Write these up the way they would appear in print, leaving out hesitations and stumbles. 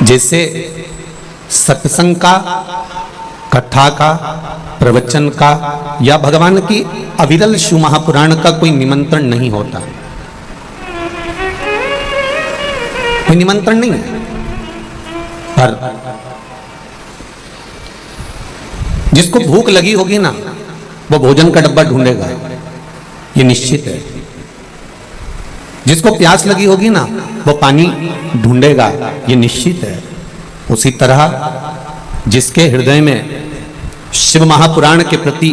जैसे सत्संग का, कथा का, प्रवचन का या भगवान की अविरल शिव महापुराण का कोई निमंत्रण नहीं होता, कोई निमंत्रण नहीं है, पर जिसको भूख लगी होगी ना वो भोजन का डब्बा ढूंढेगा, ये निश्चित है। जिसको प्यास लगी होगी ना वो पानी ढूंढेगा, ये निश्चित है। उसी तरह जिसके हृदय में शिव महापुराण के प्रति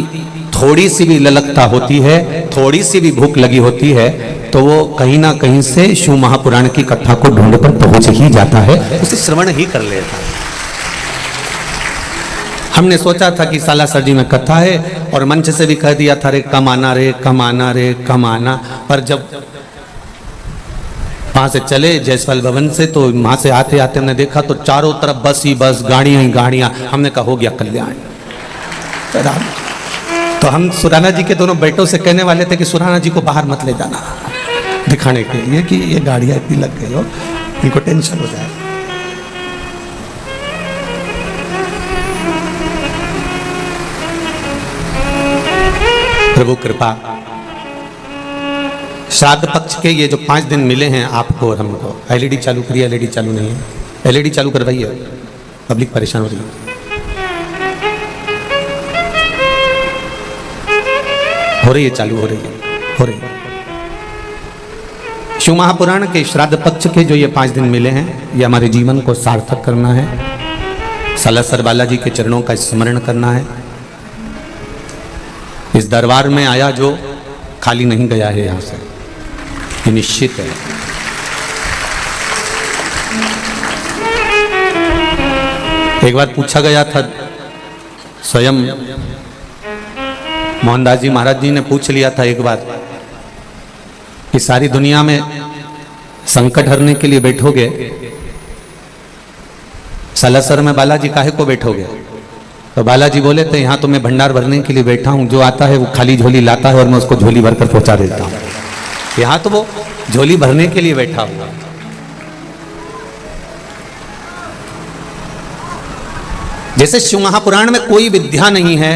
थोड़ी सी भी ललकता होती है, थोड़ी सी भी भूख लगी होती है, तो वो कहीं ना कहीं से शिव महापुराण की कथा को ढूंढ पर पहुंच ही जाता है, उसे श्रवण ही कर लेता है। हमने सोचा था कि सालासर जी में कथा है और मंच से भी कह दिया था रे कम आना रे कम आना रे कम आना, पर जब वहां से चले जयसवाल भवन से तो वहां से आते आते हमने देखा तो चारों तरफ बस ही बस, गाड़ियां ही गाड़ियां। हमने कहा हो गया कल्याण। तो हम सुराना जी के दोनों बेटों से कहने वाले थे कि सुराना जी को बाहर मत ले जाना दिखाने के लिए कि ये गाड़ियां इतनी लग गई हो, इनको टेंशन हो जाए। प्रभु कृपा, श्राद्ध पक्ष के ये जो 5 दिन मिले हैं आपको और हमको, एलईडी चालू करिए, एलईडी चालू नहीं है, एलईडी चालू करवाइए, पब्लिक परेशान हो रही है। हो रही है, चालू हो रही है, हो रही है। शिव महापुराण के श्राद्ध पक्ष के जो ये 5 दिन मिले हैं, ये हमारे जीवन को सार्थक करना है, सालासर बालाजी के चरणों का स्मरण करना है। इस दरबार में आया जो खाली नहीं गया है यहां से, ये निश्चित है। एक बार पूछा गया था, स्वयं मोहनदास जी महाराज जी ने पूछ लिया था एक बार कि सारी दुनिया में संकट हरने के लिए बैठोगे, सालासर में बालाजी काहे को बैठोगे? तो बालाजी बोले थे यहाँ तो मैं भंडार भरने के लिए बैठा हूँ, जो आता है वो खाली झोली लाता है और मैं उसको झोली भरकर पहुंचा देता हूँ। यहाँ तो वो झोली भरने के लिए बैठा हुआ। जैसे शिव महापुराण में कोई विद्या नहीं है,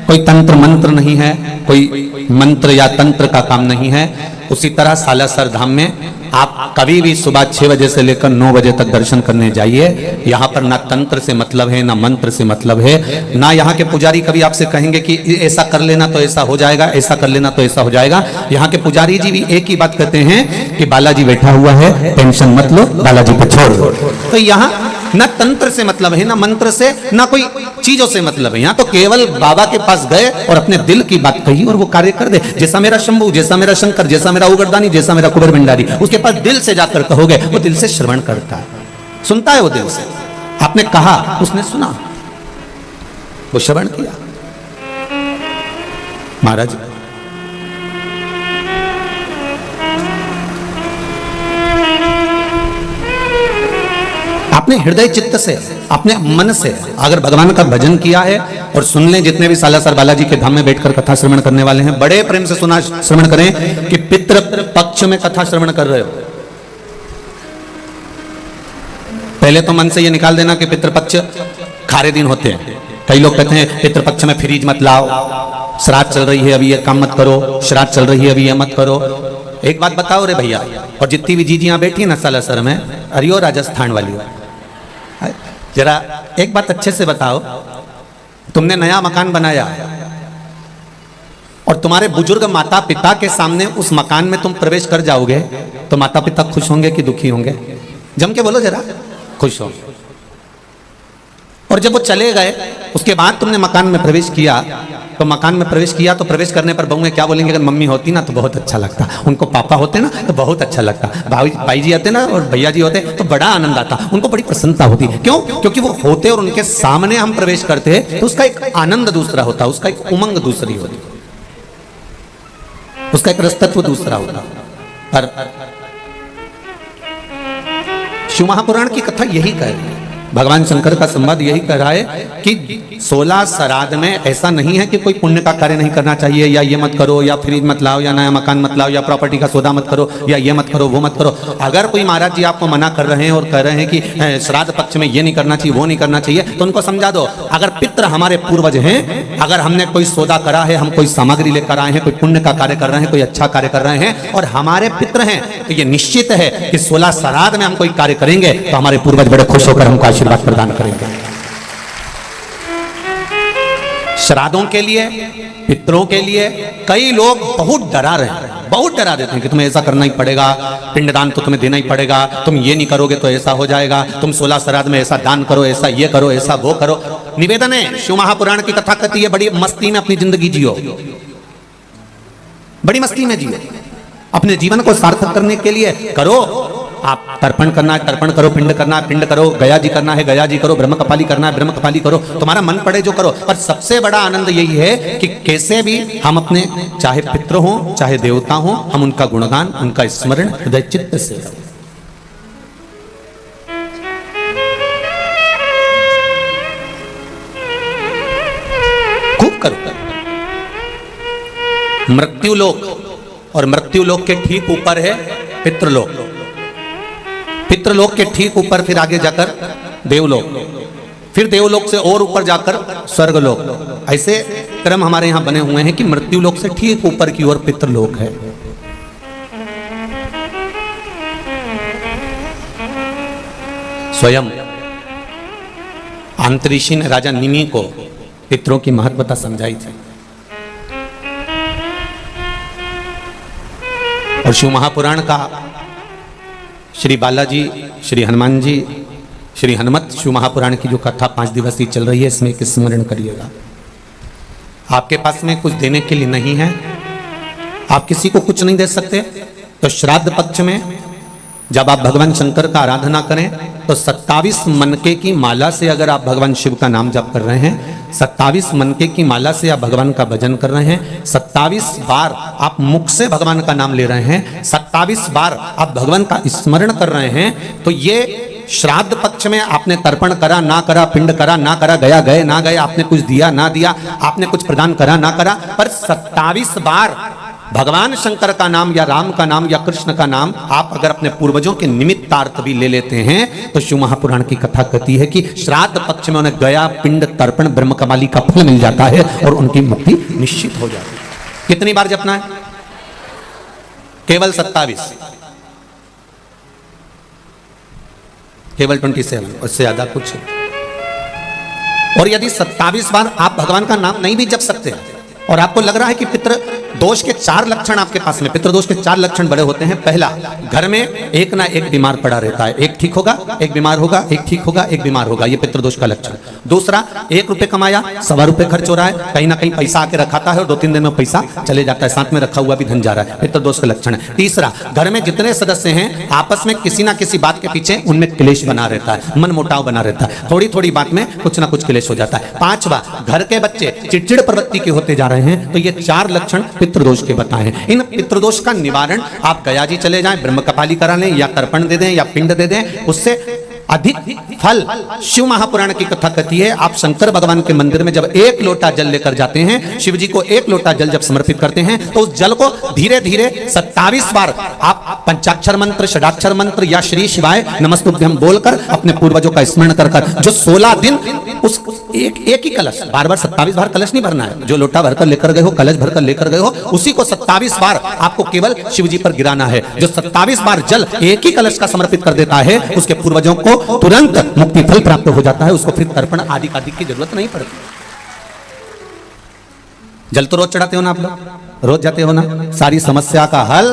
कोई तंत्र मंत्र नहीं है, कोई मंत्र या तंत्र का काम नहीं है, उसी तरह सालासर धाम में आप कभी भी सुबह 6 बजे से लेकर 9 बजे तक दर्शन करने जाइए। यहाँ पर ना तंत्र से मतलब है, ना मंत्र से मतलब है, ना यहाँ के पुजारी कभी आपसे कहेंगे कि ऐसा कर लेना तो ऐसा हो जाएगा, ऐसा कर लेना तो ऐसा हो जाएगा। यहाँ के पुजारी जी भी एक ही बात कहते हैं कि बालाजी बैठा हुआ है, टेंशन मत लो, बालाजी को छोड़ दो। तो यहाँ ना तंत्र से मतलब है, ना मंत्र से, ना कोई चीजों से मतलब है। यहाँ तो केवल बाबा के पास गए और अपने दिल की बात कही और वो कार्य कर दे। जैसा मेरा शंभू, जैसा मेरा शंकर, जैसा मेरा उगरदानी, जैसा मेरा कुबेर भंडारी, उसके पास दिल से जाकर कहोगे, वो दिल से श्रवण करता है, सुनता है वो दिल से। आपने कहा, उसने सुना, वो श्रवण किया। महाराज अपने हृदय चित्त से, अपने मन से अगर भगवान का भजन किया है और सुन लें, जितने भी सालासर बालाजी के धाम में बैठकर कथा श्रवण करने वाले हैं, बड़े प्रेम से सुना श्रवण करें कि पितृ पक्ष में कथा श्रवण कर रहे हो। पहले तो मन से ये निकाल देना कि पितृपक्ष खारे दिन होते हैं। कई लोग कहते हैं पितृपक्ष में फ्रिज मत लाओ, श्राद्ध चल रही है अभी ये काम मत करो, श्राद्ध चल रही है अभी ये मत करो। एक बात बताओ रे भैया, और जितनी भी जीजियां बैठी ना सालासर में, अरियो राजस्थान वाली, जरा एक बात अच्छे से बताओ, तुमने नया मकान बनाया और तुम्हारे बुजुर्ग माता पिता के सामने उस मकान में तुम प्रवेश कर जाओगे तो माता पिता खुश होंगे कि दुखी होंगे? जम के बोलो जरा। खुश हो। और जब वो चले गए उसके बाद तुमने मकान में प्रवेश किया, तो मकान में प्रवेश किया तो प्रवेश करने पर बहुएं क्या बोलेंगे? अगर मम्मी होती ना तो बहुत अच्छा लगता, उनको पापा होते ना तो बहुत अच्छा लगता, भाई जी आते ना और भैया जी होते तो बड़ा आनंद आता, उनको बड़ी प्रसन्नता होती। क्यों? क्योंकि वो होते और उनके सामने हम प्रवेश करते तो उसका एक आनंद दूसरा होता, उसका एक उमंग दूसरी होती, उसका एक रसतत्व दूसरा होता। पर शिव महापुराण की कथा यही कह रही है भगवान शंकर का संवाद यही कह रहा है कि 16 श्राद्ध में ऐसा नहीं है कि कोई पुण्य का कार्य नहीं करना चाहिए, या ये मत करो, या फ्रिज मत लाओ, या नया मकान मत लाओ, या प्रॉपर्टी का सौदा मत करो, या ये मत करो, वो मत करो। अगर कोई महाराज जी आपको मना कर रहे हैं और कह रहे हैं कि श्राद्ध पक्ष में ये नहीं करना चाहिए, वो नहीं करना चाहिए, तो उनको समझा दो, अगर पितृ हमारे पूर्वज हैं, अगर हमने कोई सौदा करा है, हम कोई सामग्री लेकर आए हैं, कोई पुण्य का कार्य कर रहे हैं, कोई अच्छा कार्य कर रहे हैं और हमारे पितृ हैं, तो ये निश्चित है कि 16 श्राद्ध में हम कोई कार्य करेंगे तो हमारे पूर्वज बड़े खुश होकर हमको आशीर्वाद प्रदान करेंगे। श्राद्धों के लिए, पितरों के लिए कई लोग बहुत डरा रहे हैं, बहुत डरा देते हैं कि तुम्हें ऐसा करना ही पड़ेगा, पिंडदान तो तुम्हें देना ही पड़ेगा, तुम ये नहीं करोगे तो ऐसा हो जाएगा, तुम 16 श्राद्ध में ऐसा दान करो, ऐसा ये करो, ऐसा वो करो। निवेदन है, शिव महापुराण की कथा कहती है, बड़ी मस्ती में अपनी जिंदगी जियो, बड़ी मस्ती में जियो, अपने जीवन को सार्थक करने के लिए करो। आप तर्पण करना है तर्पण करो, पिंड करना है पिंड करो, गया जी करना है गया जी करो, ब्रह्म कपाली करना है ब्रह्म कपाली करो, तुम्हारा मन पड़े जो करो। पर सबसे बड़ा आनंद यही है कि कैसे भी हम अपने, चाहे पितृ हो चाहे देवता हो, हम उनका गुणगान, उनका स्मरण हृदय चित्त से करें। खूब करो। मृत्युलोक, और मृत्युलोक के ठीक ऊपर है पितृलोक, पितृलोक के ठीक ऊपर फिर आगे जाकर देवलोक, फिर देवलोक से और ऊपर जाकर स्वर्गलोक। ऐसे क्रम हमारे यहां बने हुए हैं कि मृत्युलोक से ठीक ऊपर की ओर पितृलोक है। स्वयं अंतरिक्षी ने राजा निमि को पितरों की महत्वता समझाई थी, और शिव महापुराण का श्री बालाजी, श्री हनुमान जी, श्री हनुमत शिव महापुराण की जो कथा 5 दिवसीय चल रही है, इसमें एक स्मरण करिएगा। आपके पास में कुछ देने के लिए नहीं है, आप किसी को कुछ नहीं दे सकते, तो श्राद्ध पक्ष में जब आप भगवान शंकर का आराधना करें तो 27 मनके की माला से अगर आप भगवान शिव का नाम जप कर रहे हैं, 27 मनके की माला से आप भगवान का भजन कर रहे हैं, 27 बार आप मुख से भगवान का नाम ले रहे हैं, 27 बार आप भगवान का स्मरण कर रहे हैं, तो ये श्राद्ध पक्ष में आपने तर्पण करा ना करा, पिंड करा ना करा, गया गए ना गए, आपने कुछ दिया ना दिया, आपने कुछ प्रदान करा ना करा, पर 27 बार भगवान शंकर का नाम या राम का नाम या कृष्ण का नाम आप अगर अपने पूर्वजों के निमित्तार्थ भी ले लेते हैं, तो शिव महापुराण की कथा कहती है कि श्राद्ध पक्ष में उन्हें गया, पिंड, तर्पण, ब्रह्म कमाली का फल मिल जाता है और उनकी मुक्ति निश्चित हो जाती है। कितनी बार जपना है? केवल 27, केवल 27, उससे ज्यादा कुछ। और यदि 27 बार आप भगवान का नाम नहीं भी जप सकते और आपको लग रहा है कि पितृ दोष के 4 लक्षण आपके पास में, पितृ दोष के 4 लक्षण बड़े होते हैं। पहला, घर में एक ना एक बीमार पड़ा रहता है, एक ठीक होगा, एक बीमार होगा, एक ठीक होगा, एक बीमार होगा, ये पितृ दोष का लक्षण। दूसरा, 1 रुपए कमाया, 1.25 रुपए खर्च हो रहा है, कहीं ना कहीं पैसा आके रखाता है और 2-3 दिन में पैसा चले जाता है, साथ में रखा हुआ भी धन जा रहा है, पितृ दोष का लक्षण है। तीसरा, घर में जितने सदस्य हैं आपस में किसी ना किसी बात के पीछे उनमें क्लेश बना रहता है, मन मुटाव बना रहता है, थोड़ी थोड़ी बात में कुछ ना कुछ क्लेश हो जाता है। 5वां, घर के बच्चे चिड़चिड़ प्रवृत्ति के होते जा रहे हैं, तो ये 4 लक्षण पितृदोष के बताए हैं। इन पितृदोष का निवारण आप गया जी चले जाएं, ब्रह्म कपाली करा लें, या तर्पण दे दें, या पिंड दे दें, उससे अधिक फल शिव महापुराण की कथा कहती है। आप शंकर भगवान के मंदिर में जब 1 लोटा जल लेकर जाते हैं, शिव जी को 1 लोटा जल जब समर्पित करते हैं, तो उस जल को धीरे धीरे 27 बार आप पंचाक्षर मंत्र, षडाक्षर मंत्र या श्री शिवाय नमस्तुभ्यं बोलकर अपने पूर्वजों का स्मरण कर जो 16 दिन उस एक ही कलश, बार बार 27 बार कलश नहीं भरना है, जो लोटा भरकर लेकर गए हो, कलश भरकर लेकर गए हो, उसी को 27 बार आपको केवल शिव जी पर गिराना है। जो 27 बार जल एक ही कलश का समर्पित कर देता है, उसके पूर्वजों को तुरंत मुक्ति फल प्राप्त हो जाता है, उसको फिर तर्पण आदि की जरूरत नहीं पड़ती। जल तो रोज चढ़ाते हो ना आप लोग, रोज जाते हो ना, सारी समस्या का हल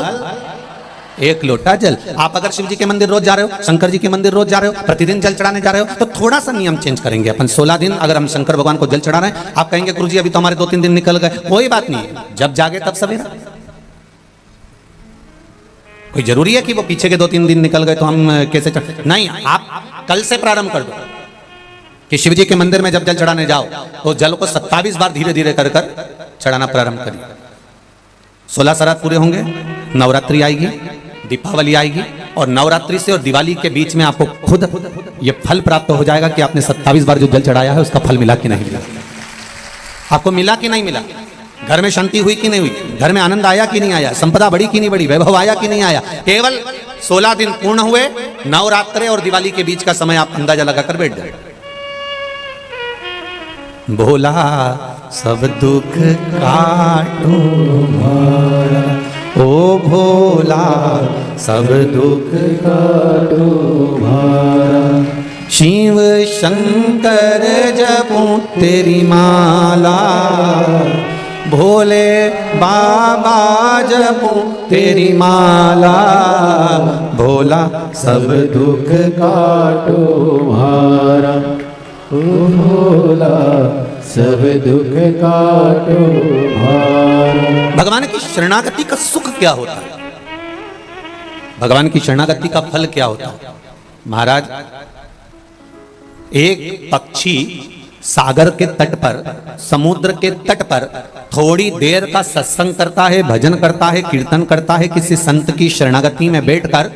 1 लोटा जल। आप अगर शिव जी के मंदिर रोज जा रहे हो, शंकर जी के मंदिर रोज जा रहे हो, प्रतिदिन जल चढ़ाने जा रहे हो, तो थोड़ा सा नियम चेंज करेंगे अपन। 16 दिन अगर हम शंकर भगवान को जल चढ़ा रहे हैं, आप कहेंगे गुरुजी अभी तो हमारे 2-3 दिन निकल गए, कोई बात नहीं है, जब जागे तब सवेरा। कोई जरूरी है कि वो पीछे के 2-3 दिन निकल गए तो हम कैसे नहीं, आप कल से प्रारंभ कर दो कि शिव जी के मंदिर में जब जल चढ़ाने जाओ तो जल को 27 बार धीरे धीरे कर चढ़ाना प्रारंभ करिए। 16 श्राद्ध पूरे होंगे, नवरात्रि आएगी, दीपावली आएगी, और नवरात्रि से और दिवाली के बीच में आपको खुद ये फल प्राप्त हो जाएगा कि आपने 27 बार जो जल चढ़ाया है उसका फल मिला कि नहीं मिला, आपको मिला कि नहीं मिला, घर में शांति हुई कि नहीं हुई, घर में आनंद आया कि नहीं आया, संपदा बढ़ी कि नहीं बढ़ी, वैभव आया कि नहीं आया। केवल 16 दिन पूर्ण हुए, नवरात्रि और दिवाली के बीच का समय आप अंदाजा लगाकर बैठ जाए। भोला सब दुख काटो भारा, ओ भोला सब दुख काटो भारा, शिव शंकर जपूं तेरी माला, भोले बाबा जपूं तेरी माला, भोला सब दुख काटो भारा, ओ भोला सब दुख काटो भारा। भगवान की शरणागति का सुख क्या होता है, भगवान की शरणागति का फल क्या होता है। महाराज, एक पक्षी सागर के तट पर, समुद्र के तट पर थोड़ी देर का सत्संग करता है, भजन करता है, कीर्तन करता है किसी संत की शरणागति में बैठकर,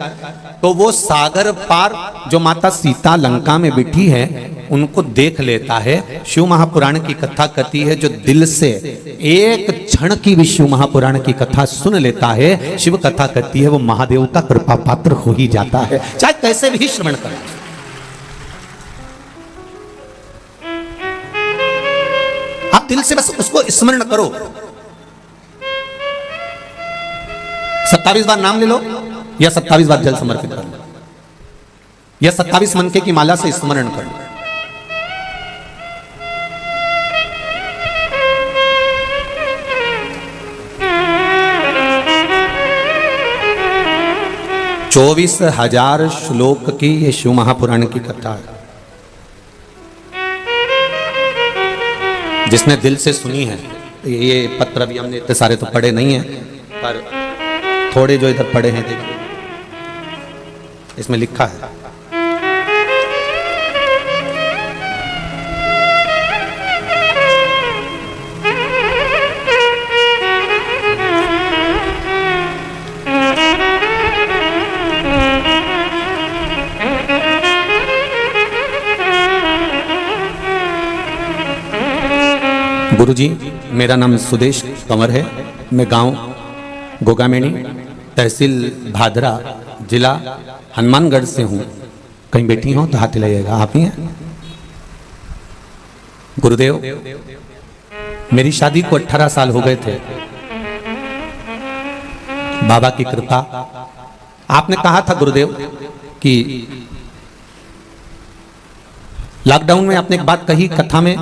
तो वो सागर पार जो माता सीता लंका में बैठी है उनको देख लेता है। शिव महापुराण की कथा कहती है, जो दिल से एक क्षण की भी शिव महापुराण की कथा सुन लेता है, शिव कथा कहती है, वो महादेव का कृपा पात्र हो ही जाता है, चाहे कैसे भी श्रवण करे। आप दिल से बस उसको स्मरण करो, 27 बार नाम ले लो या 27 बार जल समर्पित कर लो या 27 मनके की माला से स्मरण कर लो। चौबीस 24,000 श्लोक की ये शिव महापुराण की कथा है, जिसने दिल से सुनी है। ये पत्र भी हमने इतने सारे तो पढ़े नहीं हैं, पर थोड़े जो इधर पढ़े हैं देखिए, इसमें लिखा है, गुरुजी, मेरा नाम सुदेश कंवर है, मैं गांव गोगामेणी, तहसील भादरा, जिला हनुमानगढ़ से हूँ। कहीं बैठी हो तो हाथ हिलाइएगा, आप ही हैं? गुरुदेव, मेरी शादी को 18 साल हो गए थे। बाबा की कृपा, आपने कहा था गुरुदेव कि लॉकडाउन में आपने एक बात कही कथा में,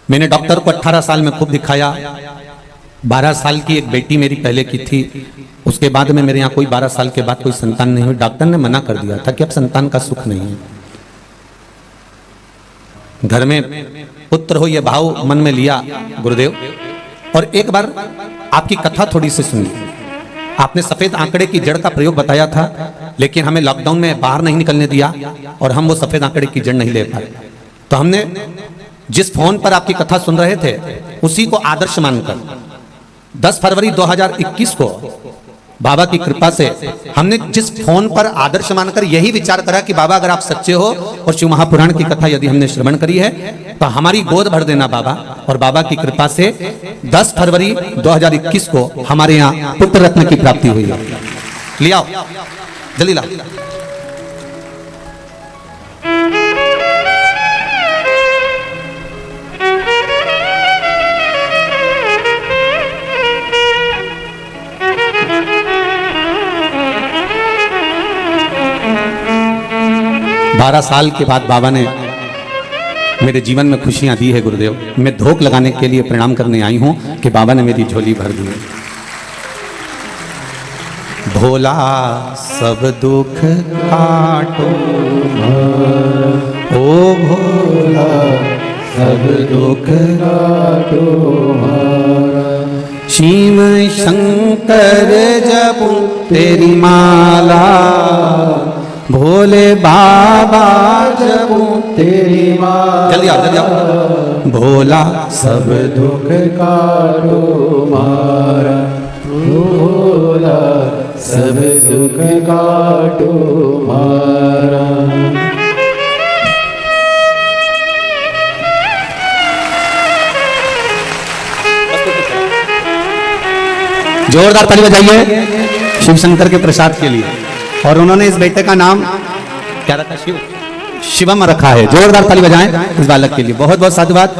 मैंने डॉक्टर को 18 साल में खूब दिखाया। 12 साल की एक बेटी मेरी पहले की थी, उसके बाद में मेरे यहाँ कोई 12 साल के बाद कोई संतान नहीं हुई। डॉक्टर ने मना कर दिया था कि अब संतान का सुख नहीं है, घर में पुत्र हो, यह भाव मन में लिया गुरुदेव। और एक बार आपकी कथा थोड़ी सी सुनी, आपने सफेद आंकड़े की जड़ का प्रयोग बताया था, लेकिन हमें लॉकडाउन में बाहर नहीं निकलने दिया और हम वो सफेद आंकड़े की जड़ नहीं ले पाए। तो हमने जिस फोन पर आपकी कथा सुन रहे थे उसी को आदर्श मानकर 10 फरवरी 2021 को बाबा की कृपा से हमने जिस फोन पर आदर्श मानकर यही विचार करा कि बाबा अगर आप सच्चे हो और शिव महापुराण की कथा यदि हमने श्रवण करी है तो हमारी गोद भर देना बाबा। और बाबा की कृपा से 10 फरवरी 2021 को हमारे यहाँ पुत्र रत्न की प्राप्ति हुई है। लिया जल्दी लाओ। 12 साल के बाद बाबा ने मेरे जीवन में खुशियां दी है गुरुदेव। मैं धोख लगाने के लिए प्रणाम करने आई हूं कि बाबा ने मेरी झोली भर दी है। भोला सब दुख काटो, ओ भोला सब दुख काटो, शिव शंकर जपू तेरी माला, भोले बाबा जपू तेरी माला। जल्दी आओ जल्दी आओ। भोला सब दुख काटो मारा, भोला सब दुख काटो मारा। जोरदार ताली बजाइए शिव शंकर के प्रसाद के लिए। और उन्होंने इस बेटे का नाम क्या रखा? शिवम रखा है। जोरदार ताली बजाएं इस बालक के लिए। बहुत बहुत साधुवाद।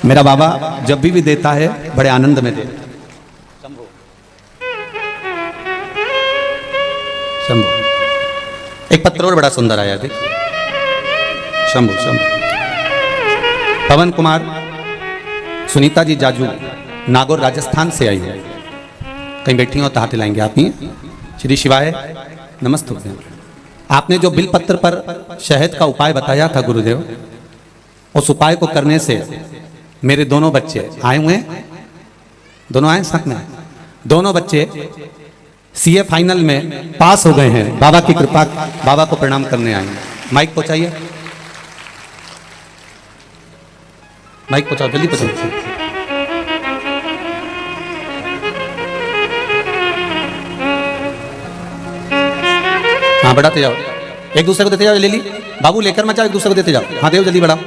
मेरा बाबा जब भी देता है बड़े आनंद में देता है। शंभु। एक पत्र और बड़ा सुंदर आया, देखिए। शंभु शंभु। पवन कुमार सुनीता जी जाजू नागौर राजस्थान से आई है। कहीं बैठी हो तो हाथ हिलाएंगे आप ही। श्री शिवाय नमस्ते। आपने जो बिलपत्र पर शहद का उपाय बताया था गुरुदेव, उस उपाय को करने से मेरे दोनों बच्चे आए हुए, दोनों आए साथ में, दोनों बच्चे सीए फाइनल में पास हो गए हैं। बाबा की कृपा, बाबा को प्रणाम करने आए हैं। माइक पहुंचाइए, माइक पहुंचाओ, जल्दी पहुंचाओ। हाँ बढ़ाते जाओ, एक दूसरे को देते जाओ। ले ली बाबू, लेकर मत जाओ, एक दूसरे को देते जाओ। हाँ देव जल्दी बढ़ाओ।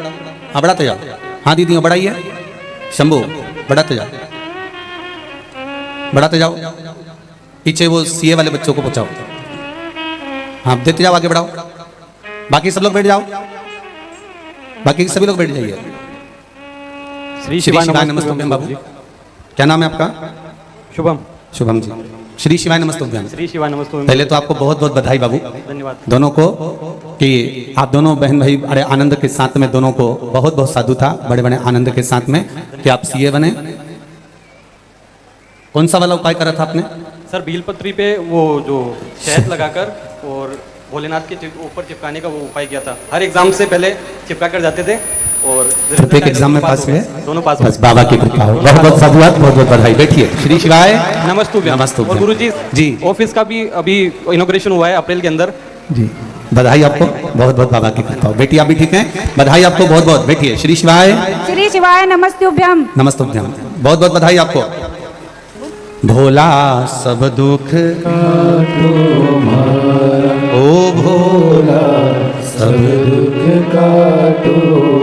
हाँ बढ़ाते जाओ। हाँ दीदी बढ़ाइए। शंभू बढ़ाते जाओ, बढ़ाते जाओ। पीछे वो सीए वाले बच्चों को पहुंचाओ। हाँ देते जाओ, आगे बढ़ाओ। बाकी सब लोग बैठ जाओ, बाकी सभी लोग बैठ जाइए। श्री शिवाय नमस्तुभ्यम। बाबू क्या नाम है आपका? शुभम। शुभम जी। श्री शिवाय नमस्तुभ्यम। श्री शिवाय नमस्तुभ्यम। पहले तो आपको बहुत बहुत बधाई बाबू, धन्यवाद दोनों को, कि आप दोनों बहन भाई बड़े आनंद के साथ में, दोनों को बहुत बहुत साधु था, बड़े बड़े आनंद के साथ में कि आप सीए बने। कौन सा वाला उपाय करा था आपने? सर बेलपत्री पे वो जो शहद लगाकर और भोलेनाथ के ऊपर चिपकाने का वो उपाय किया था। हर एग्जाम से पहले चिपका कर जाते थे और प्रत्येक एग्जाम में पास हुए। दोनों पास बस बाबा की कृपा हो। बहुत बहुत साधुवाद, बहुत बहुत बधाई। बैठिए। श्री शिवाय नमस्तुभ्यम। नमस्तुभ्यम। और गुरुजी जी ऑफिस का भी अभी इनॉग्रेशन हुआ है अप्रैल के अंदर। जी बधाई आपको, बहुत बहुत बाबा की कृपा हो। बेटी आप भी ठीक हैं? बधाई आपको बहुत बहुत। बैठिए। श्री शिवाय नमस्तुभ्यम। नमस्तुभ्यम। बहुत बहुत बधाई आपको। भोला सब दुख काटो मारा, ओ भोला सब दुख काटो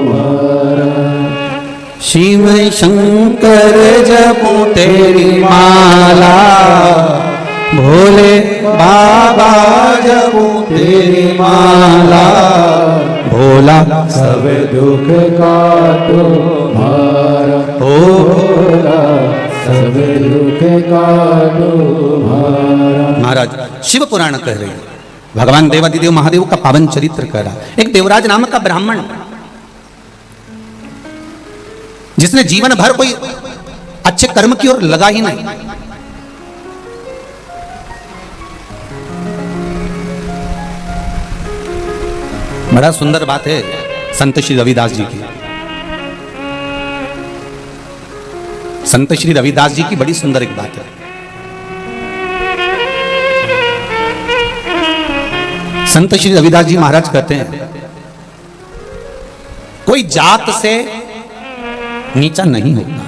मारा। शिव शंकर जपो तेरी माला, भोले बाबा जपो तेरी माला, भोला सब दुख काटो मारा, ओ भोला सब दुख काटो मारा। महाराज शिव पुराण कह रही है, भगवान देवादिदेव महादेव का पावन चरित्र कह रहा। एक देवराज नाम का ब्राह्मण, जिसने जीवन भर कोई अच्छे कर्म की ओर लगा ही नहीं। बड़ा सुंदर बात है संत श्री रविदास जी की। संत श्री रविदास जी की बड़ी सुंदर एक बात है। संत श्री रविदास जी महाराज कहते हैं, कोई जात से नीचा नहीं होता।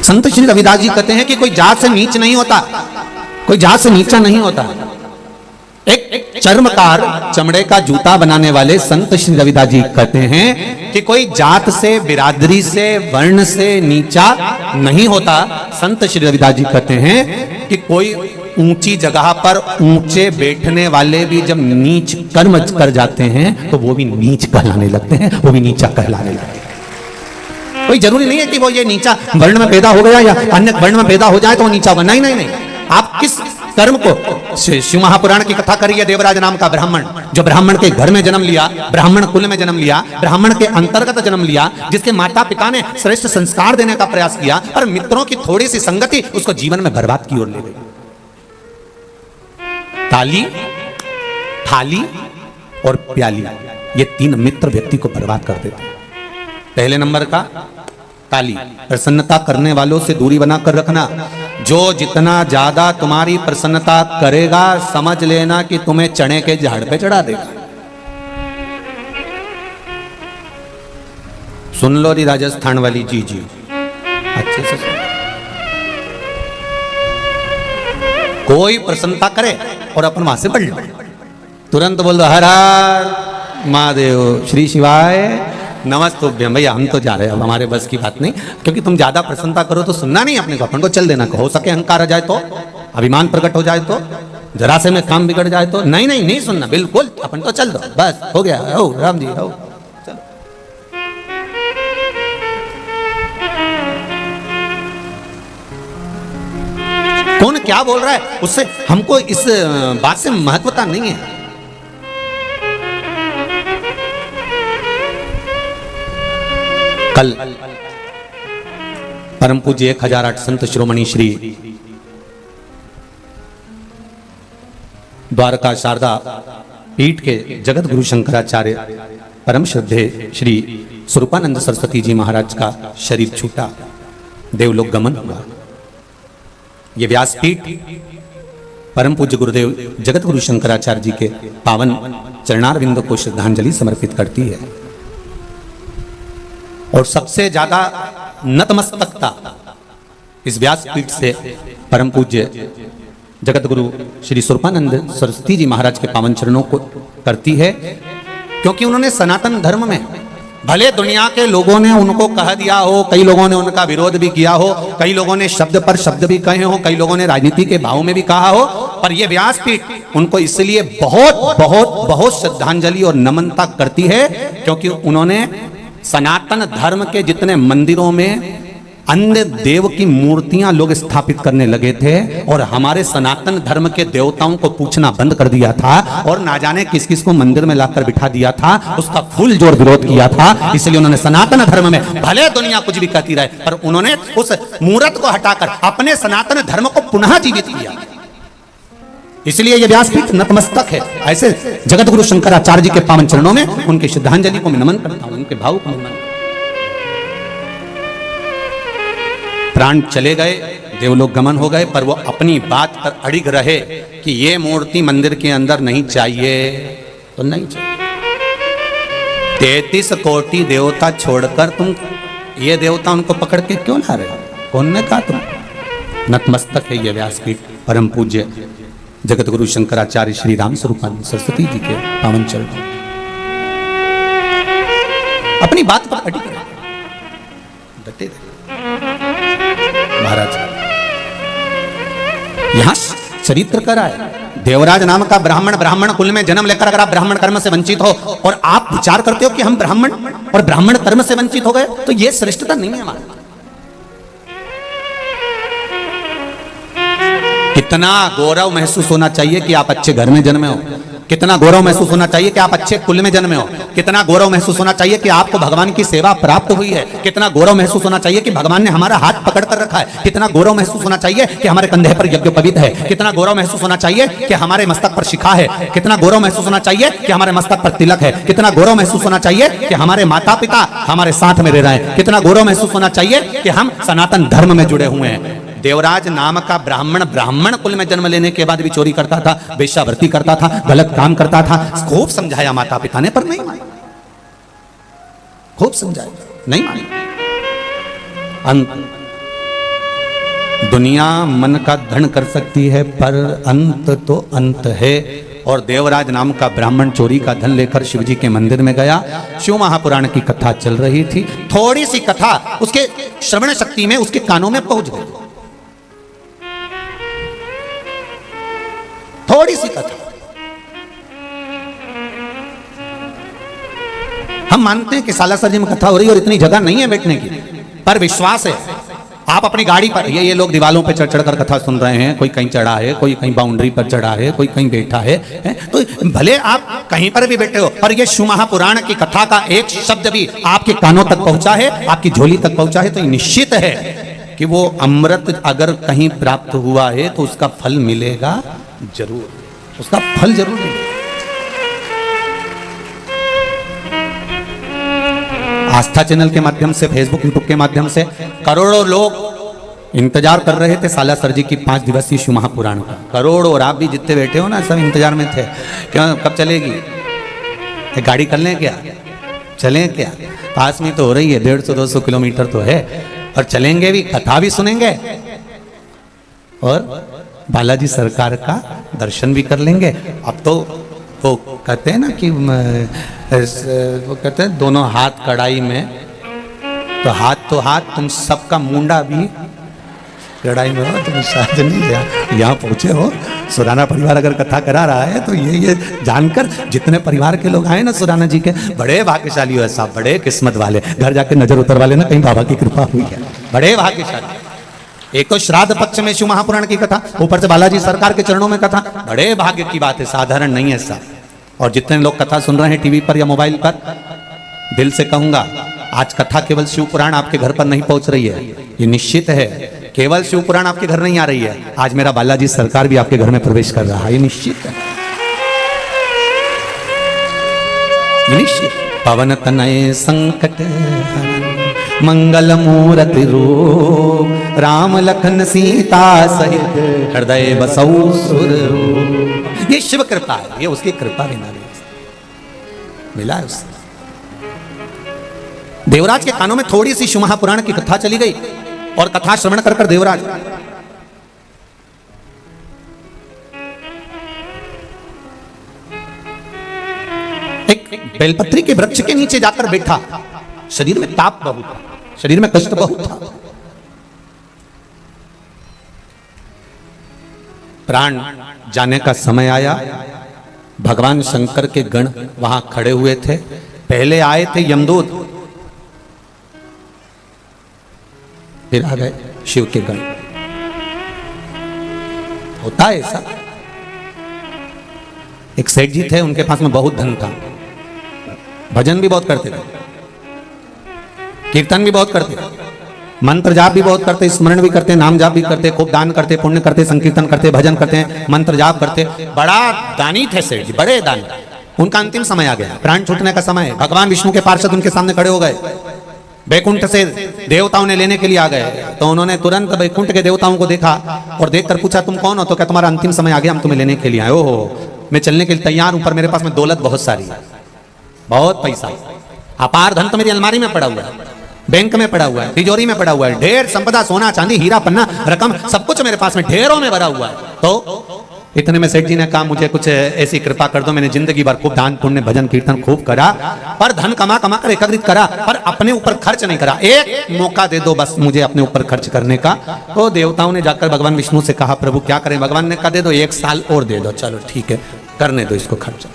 संत श्री रविदास जी कहते हैं कि कोई जात से नीच नहीं होता, कोई जात से नीचा नहीं होता। एक चर्मकार, चमड़े का जूता बनाने वाले संत श्री रविदास जी कहते हैं कि कोई जात से, बिरादरी से, वर्ण से नीचा नहीं होता। संत श्री रविदास जी कहते हैं कि कोई ऊंची जगह पर ऊंचे बैठने वाले भी जब नीच कर्म कर जाते हैं तो वो भी नीच कहलाने लगते हैं, वो भी नीचा कहलाने लगते हैं। कोई जरूरी नहीं है कि वो ये नीचा वर्ण में पैदा हो गया या अन्य वर्ण में पैदा हो जाए तो वो नीचा होगा। नहीं नहीं नहीं, आप किस कर्म को, शिव महापुराण की कथा करिए। देवराज नाम का ब्राह्मण, जो ब्राह्मण के घर में जन्म लिया, ब्राह्मण कुल में जन्म लिया, ब्राह्मण के अंतर्गत जन्म लिया, जिसके माता पिता ने श्रेष्ठ संस्कार देने का प्रयास किया, पर मित्रों की थोड़ी सी संगति उसको जीवन में बर्बाद की ओर ले गई। ताली, थाली और प्याली, ये तीन मित्र व्यक्ति को बर्बाद कर देते हैं। पहले नंबर का ताली, प्रसन्नता करने वालों से दूरी बनाकर रखना। जो जितना ज्यादा तुम्हारी प्रसन्नता करेगा, समझ लेना कि तुम्हें चने के झाड़ पे चढ़ा देगा। सुन लो री राजस्थान वाली जी जी, अच्छे से सुनो। कोई प्रसन्नता करे और अपन वहां से पढ़ लो, तुरंत बोल दो हर हर महादेव श्री शिवाय नमस्तुभ्यम। भैया हम तो जा रहे हैं, अब हमारे बस की बात नहीं, क्योंकि तुम ज्यादा प्रसन्नता करो तो सुनना नहीं अपने को, अपन को चल देना। हो सके अहंकार आ जाए तो, अभिमान प्रकट हो जाए तो, जरा से में काम बिगड़ जाए तो नहीं सुनना, बिल्कुल अपन तो चल दो, बस हो गया। हो राम जी हो, चलो। कौन क्या बोल रहा है उससे हमको इस बात से महत्वता नहीं है। कल परम पूज्य 1008 संत श्रोमणी श्री द्वारका शारदा पीठ के जगत गुरु शंकराचार्य परम श्रद्धे श्री स्वरूपानंद सरस्वती जी महाराज का शरीर छूटा, देवलोक गमन हुआ। ये व्यासपीठ परम पूज्य गुरुदेव जगत गुरु शंकराचार्य जी के पावन चरणारविंद को श्रद्धांजलि समर्पित करती है। और सबसे ज्यादा नतमस्तकता इस व्यासपीठ से परम पूज्य जगत गुरु श्री स्वरूपानंद सरस्वती जी महाराज के पावन चरणों को करती है, क्योंकि उन्होंने सनातन धर्म में भले दुनिया के लोगों ने उनको कह दिया हो, कई लोगों ने उनका विरोध भी किया हो, कई लोगों ने शब्द पर शब्द भी कहे हो, कई लोगों ने राजनीति के भाव में भी कहा हो, पर यह व्यासपीठ उनको इसलिए बहुत बहुत बहुत श्रद्धांजलि और नमनता करती है, क्योंकि उन्होंने सनातन धर्म के जितने मंदिरों में अन्य देव की मूर्तियां लोग स्थापित करने लगे थे और हमारे सनातन धर्म के देवताओं को पूछना बंद कर दिया था और ना जाने किस किस को मंदिर में लाकर बिठा दिया था, उसका फुल जोर विरोध किया था। इसलिए उन्होंने सनातन धर्म में भले दुनिया कुछ भी कहती रहे, पर उन्होंने उस मूर्त को हटाकर अपने सनातन धर्म को पुनः जीवित किया। इसलिए यह व्यासपीठ नतमस्तक है। ऐसे जगत गुरु शंकराचार्य जी के पावन चरणों में उनकी श्रद्धांजलि को मैं नमन करता हूं, उनके भाव को नमन। प्राण चले गए, देवलोक गमन हो गए, पर वो अपनी बात पर अड़िग रहे कि ये मूर्ति मंदिर के अंदर नहीं चाहिए तो नहीं चाहिए। 33 कोटि देवता छोड़कर तुम ये देवता उनको पकड़ के क्यों ला रहे हो? कौन ने कहा तुम? नतमस्तक है ये व्यासपीठ परम पूज्य जगत गुरु शंकराचार्य श्री राम स्वरूपानंद सरस्वती जी के पावन चरणों। अपनी बात पर अड़ी डटे रहे महाराज। यहां चरित्र करा है, देवराज नाम का ब्राह्मण कुल में जन्म लेकर अगर आप ब्राह्मण कर्म से वंचित हो और आप विचार करते हो कि हम ब्राह्मण और ब्राह्मण कर्म से वंचित हो गए, तो यह श्रेष्ठता नहीं है हमारे। कितना गौरव महसूस होना चाहिए कि आप अच्छे घर में जन्मे हो, कितना गौरव महसूस होना चाहिए कि आप अच्छे कुल में जन्मे हो, कितना गौरव महसूस होना चाहिए कि आपको भगवान की सेवा प्राप्त हुई है, कितना गौरव महसूस होना चाहिए कि भगवान ने हमारा हाथ पकड़ कर रखा है, कितना गौरव महसूस होना चाहिए कि हमारे कंधे पर यज्ञोपवीत है, कितना गौरव महसूस होना चाहिए कि हमारे मस्तक पर शिखा है, कितना गौरव महसूस होना चाहिए कि हमारे मस्तक पर तिलक है, कितना गौरव महसूस होना चाहिए कि हमारे माता पिता हमारे साथ में रह रहे हैं, कितना गौरव महसूस होना चाहिए कि हम सनातन धर्म में जुड़े हुए हैं। देवराज नाम का ब्राह्मण कुल में जन्म लेने के बाद भी चोरी करता था, वेश्यावृत्ति करता था, गलत काम करता था। खूब समझाया माता पिता ने, पर नहीं माने। खूब समझाया, नहीं माने। दुनिया मन का धन कर सकती है, पर अंत तो अंत है। और देवराज नाम का ब्राह्मण चोरी का धन लेकर शिव जी के मंदिर में गया। शिव महापुराण की कथा चल रही थी, थोड़ी सी कथा उसके श्रवण शक्ति में उसके कानों में पहुंच गई, थोड़ी सी कथा। हम मानते हैं कि सालासर जी में कथा हो रही है और इतनी जगह नहीं है बैठने की, पर विश्वास है आप अपनी गाड़ी पर, ये लोग दीवालों पे चढ़ चढ़कर कथा सुन रहे हैं, कोई कहीं चढ़ा है, कोई कहीं बाउंड्री पर चढ़ा है, कोई कहीं बैठा है, तो भले आप कहीं पर भी बैठे हो, पर ये शिव महापुराण की कथा का एक शब्द भी आपके कानों तक पहुंचा है, आपकी झोली तक पहुंचा है, तो निश्चित है कि वो अमृत अगर कहीं प्राप्त हुआ है तो उसका फल मिलेगा जरूर, उसका फल जरूर मिलेगा। आस्था चैनल के माध्यम से, फेसबुक यूट्यूब के माध्यम से करोड़ों लोग इंतजार कर रहे थे सालासर जी की 5 दिवसीय शिव महापुराण का। करोड़ों, और आप भी जितने बैठे हो ना, सब इंतजार में थे। क्यों, कब चलेगी? गाड़ी कर लें क्या? चलें क्या? पास में तो हो रही है, 150-200 किलोमीटर तो है। और चलेंगे भी, कथा भी सुनेंगे और बालाजी सरकार का दर्शन भी कर लेंगे। अब तो वो कहते हैं ना कि वो कहते हैं दोनों हाथ कढ़ाई में, तो हाथ तुम सबका मुंडा भी कढ़ाई में हो। तुम शायद नहीं यहाँ पहुंचे हो। सुराना परिवार अगर कथा करा रहा है तो ये जानकर जितने परिवार के लोग आए ना सुराना जी के, बड़े भाग्यशाली हो साहब, बड़े किस्मत वाले। घर जाके नजर उतर वाले ना, कहीं बाबा की कृपा हुई है, बड़े भाग्यशाली। एक तो श्राद्ध पक्ष में शिव महापुराण की कथा, ऊपर से बालाजी सरकार के चरणों में कथा, बड़े भाग्य की बात है, साधारण नहीं है साहब। और जितने लोग कथा सुन रहे हैं टीवी पर या मोबाइल पर, दिल से कहूंगा आज कथा केवल शिव पुराण आपके घर पर नहीं पहुंच रही है, ये निश्चित है। केवल शिव पुराण आपके घर नहीं आ रही है, आज मेरा बालाजी सरकार भी आपके घर में प्रवेश कर रहा है, ये निश्चित है, ये निश्चित। पवन तनय संकट मंगल मूर्ति रूप, राम लखन सीता सहित हृदय बसौ सुर रूप। ये शिव कृपा है, ये उसकी कृपा बिना मिला है उससे। देवराज के कानों में थोड़ी सी शिव महापुराण की कथा चली गई और कथा श्रवण कर देवराज एक बेलपत्री के वृक्ष के नीचे जाकर बैठा। शरीर में ताप बहुत था, शरीर में कष्ट बहुत था। प्राण जाने का समय आया। भगवान शंकर के गण वहां खड़े हुए थे। पहले आए थे यमदूत, फिर आ गए शिव के गण। होता है ऐसा। एक सेठ जी थे, उनके पास में बहुत धन था, भजन भी बहुत करते थे, कीर्तन भी बहुत करते, मंत्र जाप भी बहुत करते, स्मरण भी करते, नाम जाप भी करते, खूब दान करते, पुण्य करते, संकीर्तन करते, भजन करते, मंत्र जाप करते। बड़ा दानी थे सेठ जी, बड़े दानी। उनका अंतिम समय आ गया, प्राण छूटने का समय। भगवान विष्णु के पार्षद उनके सामने खड़े हो गए। बैकुंठ से देवताओं ने लेने के लिए आ गए, तो उन्होंने तुरंत बैकुंठ के देवताओं को देखा और देखकर पूछा तुम कौन हो? तो क्या तुम्हारा अंतिम समय आ गया, हम तुम्हें लेने के लिए आए। ओहो, मैं चलने के लिए तैयार हूं, पर मेरे पास में दौलत बहुत सारी है, बहुत पैसा, अपार धन तो मेरी अलमारी में पड़ा हुआ है, बैंक में पड़ा हुआ है, तिजोरी में पड़ा हुआ है, ढेर संपदा, सोना चांदी, हीरा पन्ना, रकम, सब कुछ मेरे पास में ढेरों में भरा हुआ है। तो इतने में सेठ जी ने कहा मुझे कुछ ऐसी कृपा कर दो, मैंने जिंदगी भर खूब दान पुण्य भजन कीर्तन खूब करा, पर धन कमा कमा कर एकत्रित करा, पर अपने ऊपर खर्च नहीं करा। एक मौका दे दो बस मुझे अपने ऊपर खर्च करने का। तो देवताओं ने जाकर भगवान विष्णु से कहा प्रभु क्या करें? भगवान ने कहा दे दो, 1 साल और दे दो। चलो ठीक है, करने दो इसको खर्च।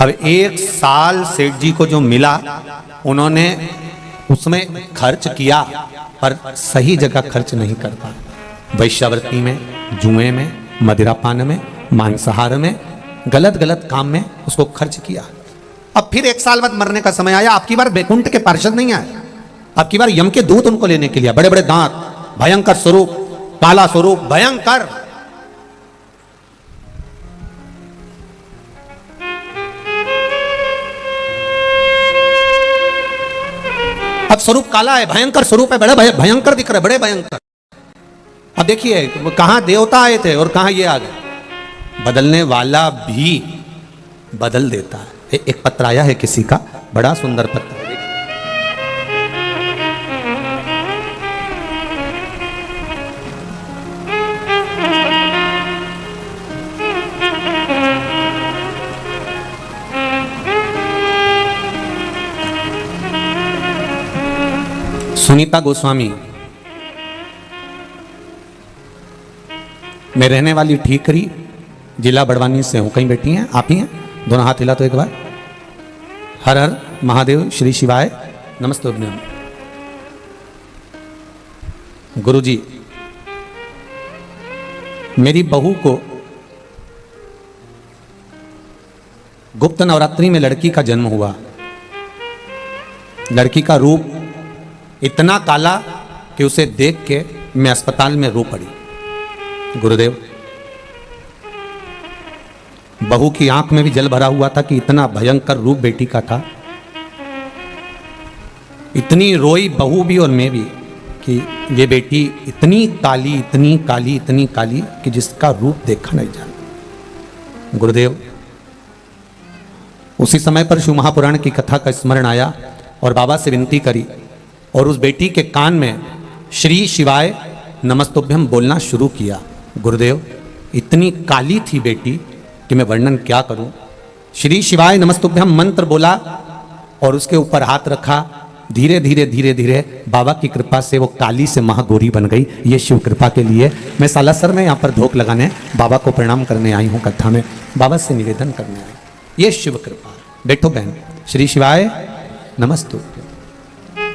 अब 1 साल सेठ जी को जो मिला, उन्होंने उसमें खर्च किया, पर सही जगह खर्च नहीं कर पाए। वैश्यावृत्ति में, जुए में, मदिरापान में, मांसाहार में, गलत गलत काम में उसको खर्च किया। अब फिर 1 साल बाद मरने का समय आया। आपकी बार बैकुंठ के पार्षद नहीं आए, आपकी बार यम के दूत उनको लेने के लिए, बड़े बड़े दांत, भयंकर स्वरूप, काला स्वरूप, भयंकर। अब स्वरूप काला है, भयंकर स्वरूप है, बड़े भयंकर दिख रहे, बड़े भयंकर। अब देखिए कहां देवता आए थे और कहां ये आ गए। बदलने वाला भी बदल देता है। एक पत्र आया है किसी का, बड़ा सुंदर पत्र। सुनीता गोस्वामी, मैं रहने वाली ठीकरी, जिला बड़वानी से हूं। कहीं बैठी हैं? आप ही हैं? दोनों हाथ हिला तो एक बार। हर हर महादेव, श्री शिवाय, नमस्ते अभिनम। गुरुजी, मेरी बहू को गुप्त नवरात्रि में लड़की का जन्म हुआ। लड़की का रूप इतना काला कि उसे देख के मैं अस्पताल में रो पड़ी। गुरुदेव, बहू की आंख में भी जल भरा हुआ था कि इतना भयंकर रूप बेटी का था। इतनी रोई बहू भी और मैं भी कि ये बेटी इतनी काली, इतनी काली, इतनी काली कि जिसका रूप देखा नहीं जाता। गुरुदेव, उसी समय पर शिव महापुराण की कथा का स्मरण आया और बाबा से विनती करी और उस बेटी के कान में श्री शिवाय नमस्तुभ्यम बोलना शुरू किया। गुरुदेव, इतनी काली थी बेटी कि मैं वर्णन क्या करूं। श्री शिवाय नमस्तुभ्यम मंत्र बोला और उसके ऊपर हाथ रखा। धीरे धीरे धीरे धीरे बाबा की कृपा से वो काली से महागौरी बन गई। ये शिव कृपा के लिए मैं सालासर में यहाँ पर धोख लगाने बाबा को प्रणाम करने आई हूँ, कथा में बाबा से निवेदन करने आई। ये शिव कृपा। बैठो बहन। श्री शिवाय नमस्तुभ्यम।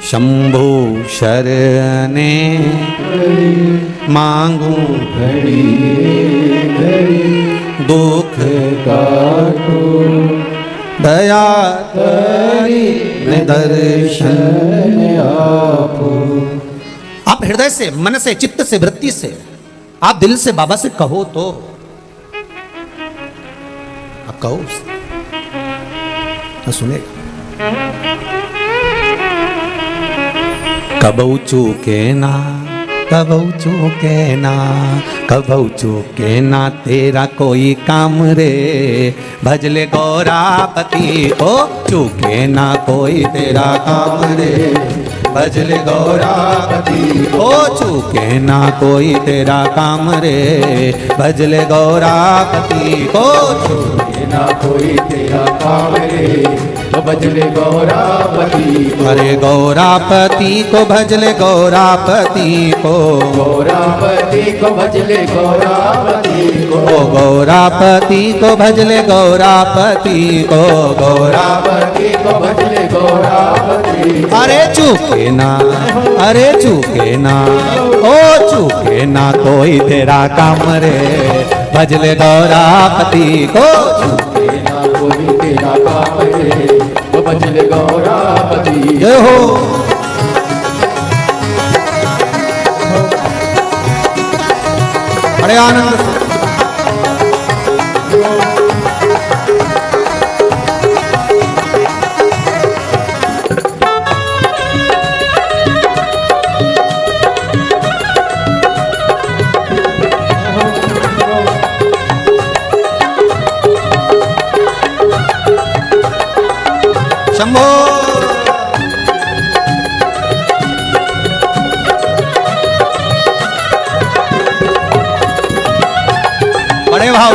शंभु शरणे मांगू घड़ी घड़ी दुख काटो दया करी दर्शन आपो। आप हृदय से, मन से, चित्त से, वृत्ति से, आप दिल से बाबा से कहो तो आप कहो तो सुनेगा। कबऊ चूके ना, कबऊ चूके ना, कबऊ चूके ना तेरा कोई काम रे। भजले गौरापति को चूके ना कोई तेरा काम रे। भजले गौरापति को चूके ना कोई तेरा काम रे। भजले गौरापति को चूके ना कोई तेरा काम रे। तो भजले गौरापति को। अरे गौरापति को भजले गौरापति को। गौरापति को भजले गौरापति को। गौरापति को भजले गौरापति को। गौरापति को भजले गौरापति। अरे चूके ना, अरे चूके ना, ओ चूके ना कोई तेरा काम रे। भजले गौरापति को। चूके ना कोई तेरा काम रे। तो भजले गौरापति। जय हो। बड़े आनंद से शंभो। बड़े भाव।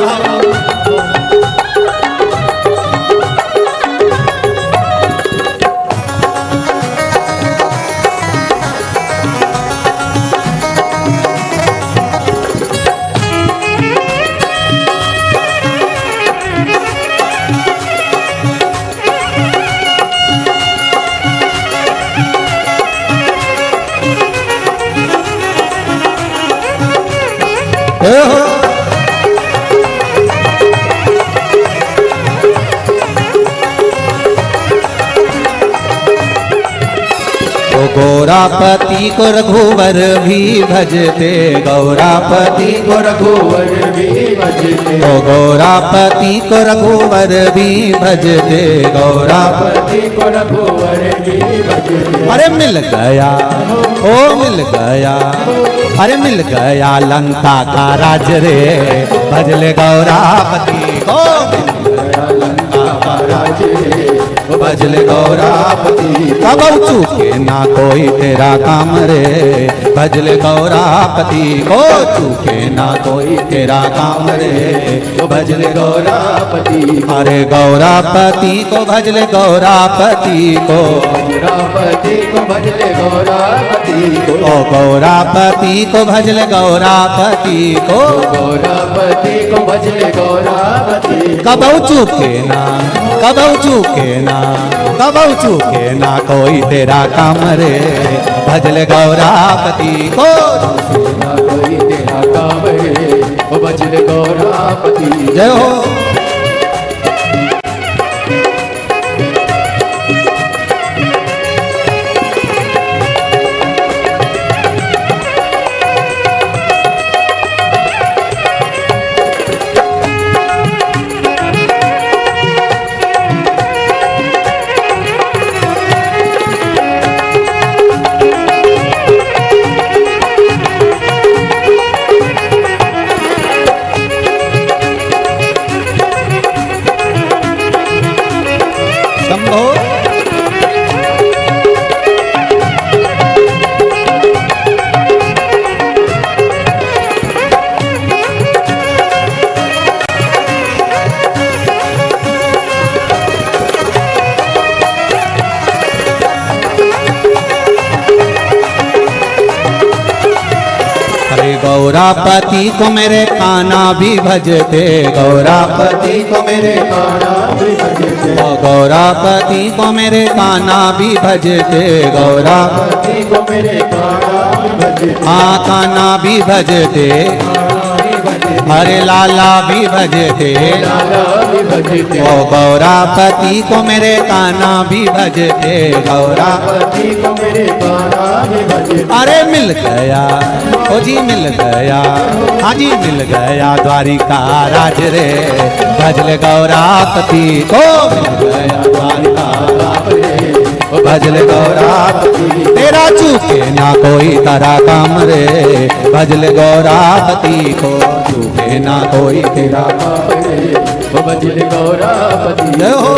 गौरापति को रघुवर भी भजते। गौरापति को रघुवर भी भजते। ओ गौरापति को रघुवर भी भजते। गौरापति को रघुवर भी भजते। अरे मिल गया, ओ मिल गया, अरे मिल गया लंका का राज रे। भजले गौरापति को। लंका का राज रे। भजले गौरापति। कबऊ चूके ना कोई तेरा काम रे। भजले गौरापति को। चूके ना कोई तेरा काम रे। भजले गौरापति। अरे गौरापति को भजले गौरापति को। गौरापति को भजले गौरापति को। ओ गौरापति को भजले गौरापति को। गौरापति को भजले गौरापति। कबऊ चूके ना, कबऊ चूके ना, कबऊ चूके ना कोई तेरा काम रे। भजले गौरापति को। ना कोई तेरा काम रे। भजले गौरापति। जय हो। शंभो। गौरापति को मेरे कान्हा भी भजते, गौरापति को मेरे कान्हा भी भजते, गौरापति को मेरे कान्हा भी भजते, गौरापति को मेरे कान्हा भी भजते, हाँ कान्हा भी भजते, हरे लाला भी भजते, लाला भी भजते, ओ गौरापति को मेरे कान्हा भी भजते, गौरापति को मेरे कान्हा भी भजते। अरे मिल गया, ओ जी मिल गया, हाँ जी मिल गया द्वारिका राज रे, भजले गौरापति को मिल गया द्वारिका राज रे, भजले गौरापति तेरा चूके ना कोई तारा काम रे, भजले गौरापति को चूके ना कोई तेरा वो भजले गौरापति जय हो।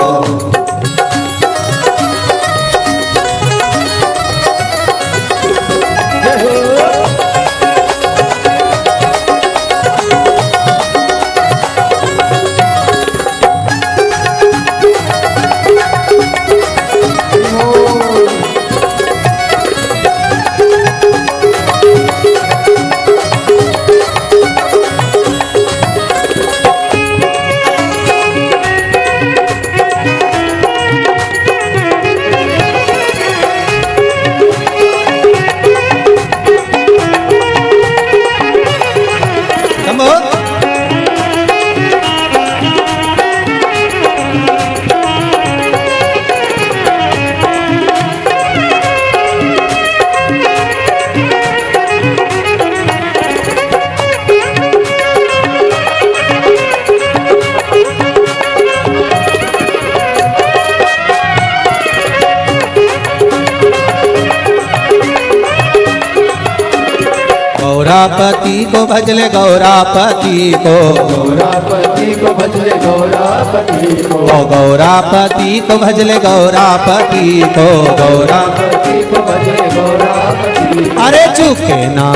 गौरापति को भजले गौरापति को, गौरापति को भजले गौरापति को, गौरापति को भजले गौरापति को, गौरापति को भजले गौरापति। अरे चूके ना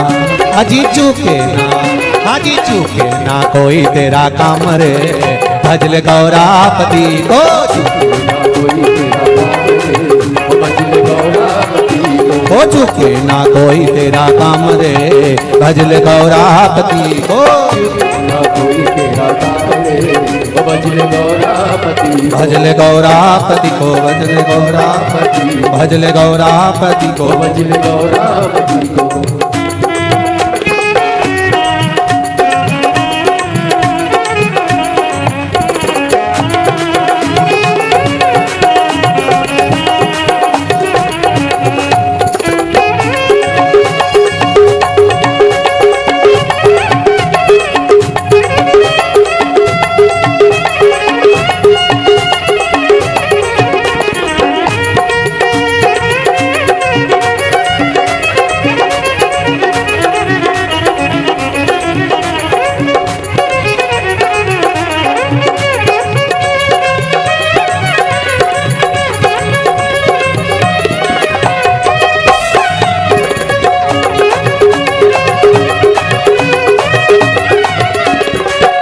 अजी चूके ना, हाजी चूके ना कोई तेरा काम रे, भजले गौरापति को हो चुके ना कोई तेरा काम रे, भजले गौरापति को भजले गौरापति, भजले गौरापति को, भजले गौरापति, भजले गौरापति को, भजले गौरापति को।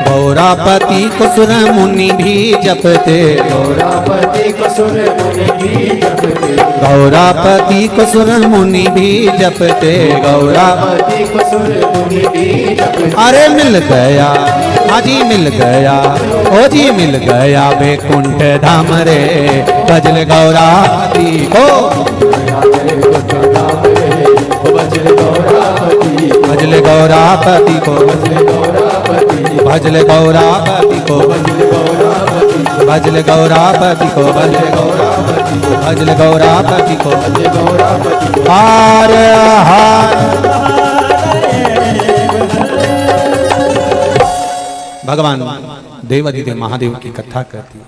गौरापति को सुर मुनि भी जपते, गौरापति को सुर मुनि भी जपते, गौरापति को सुर मुनि भी जपते, गौरापति को सुर मुनि भी जपते। अरे मिल गया, हाजी मिल गया, ओ जी मिल गया बैकुंठ धाम रे, भजले गौरापति को भजले गौरापति, भजले गौरापति को, भजले गौरापति भजले गौरापति को, भजले गौरापति को, भजले गौरापति को, भजले गौरापति को, भजले गौरापति को। हार हार भगवान देवाधिदेव महादेव की कथा करती है।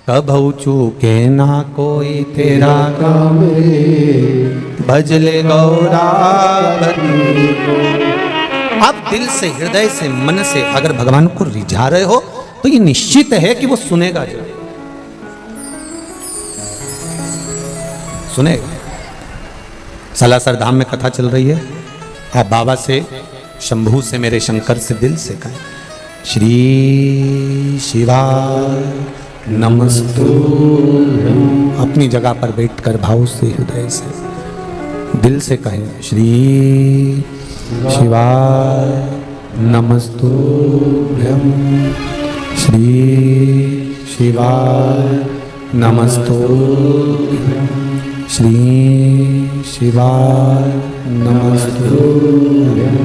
कभू चूके ना कोई तेरा काम रे, भजले गौरापति को। आप दिल से, हृदय से, मन से अगर भगवान को रिझा रहे हो तो ये निश्चित है कि वो सुनेगा जरूर, सुनेगा। सालासर धाम में कथा चल रही है, आप बाबा से, शंभू से, मेरे शंकर से दिल से कहें, श्री शिवाय नमस्तुभ्यं। अपनी जगह पर बैठकर भाव से, हृदय से, दिल से कहें, श्री शिवाय नमस्तुभ्यं श्री शिवाय नमस्तुभ्यं श्री शिवाय नमस्तुभ्यं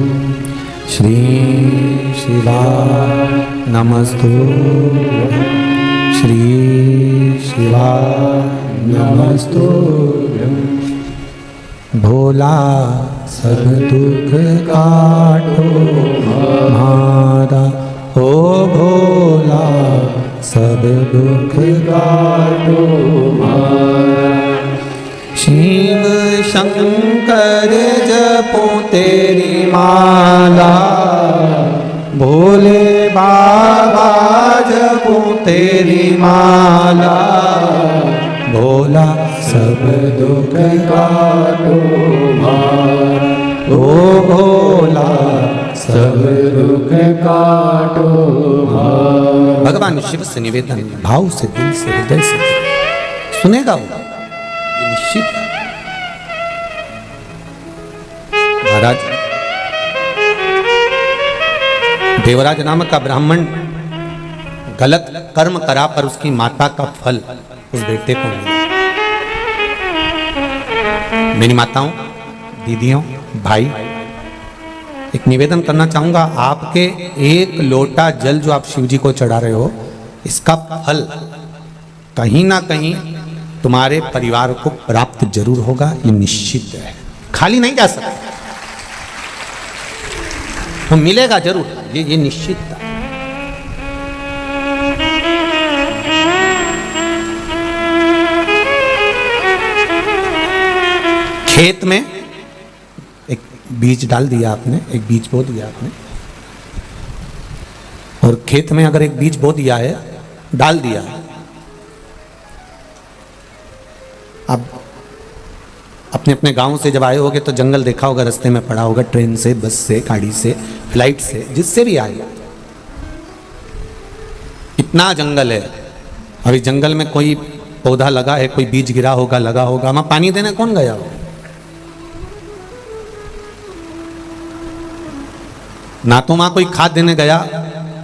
श्री शिवाय नमस्तुभ्यं श्री शिवाय नमस्तुभ्यं भोला सब दुख काटो हमारा, ओ भोला सब दुख काटो हमारा। शिव शंकर जपो तेरी माला, भोले बाबा जपो तेरी माला, भोला सब दुख काटो हमारा, ओ भोला सब दुख काटो हमारा। भगवान शिव से निवेदन भाव से, दिल से, हृदय से सुनेगा वो, ये निश्चित है। महाराज देवराज नामक का ब्राह्मण गलत कर्म करा पर उसकी माता का फल उस बेटे को मिला। मेरी माताओं, दीदियों, भाई, एक निवेदन करना चाहूंगा, आपके एक लोटा जल जो आप शिव जी को चढ़ा रहे हो, इसका फल कहीं ना कहीं तुम्हारे परिवार को प्राप्त जरूर होगा, ये निश्चित है। खाली नहीं जा सकता, वो मिलेगा जरूर, ये निश्चित है। खेत में एक बीज डाल दिया आपने, एक बीज बो दिया आपने, और खेत में अगर एक बीज बो दिया है, डाल दिया है, अब अपने अपने गांव से जब आए होगे तो जंगल देखा होगा, रास्ते में पड़ा होगा, ट्रेन से, बस से, गाड़ी से, फ्लाइट से, जिससे भी आए, इतना जंगल है। अभी जंगल में कोई पौधा लगा है, कोई बीज गिरा होगा, लगा होगा, वहां पानी देने कौन गया हो? ना तो वहां कोई खाद देने गया,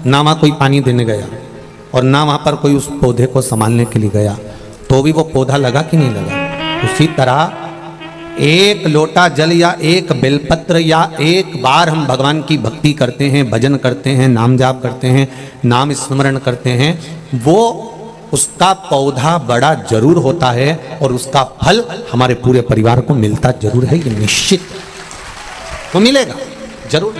ना वहां कोई पानी देने गया, और ना वहां पर कोई उस पौधे को संभालने के लिए गया, तो भी वो पौधा लगा कि नहीं लगा? उसी तरह एक लोटा जल या एक बेलपत्र या एक बार हम भगवान की भक्ति करते हैं, भजन करते हैं, नाम जाप करते हैं, नाम स्मरण करते हैं, वो उसका पौधा बड़ा जरूर होता है और उसका फल हमारे पूरे परिवार को मिलता जरूर है, ये निश्चित तो मिलेगा जरूर,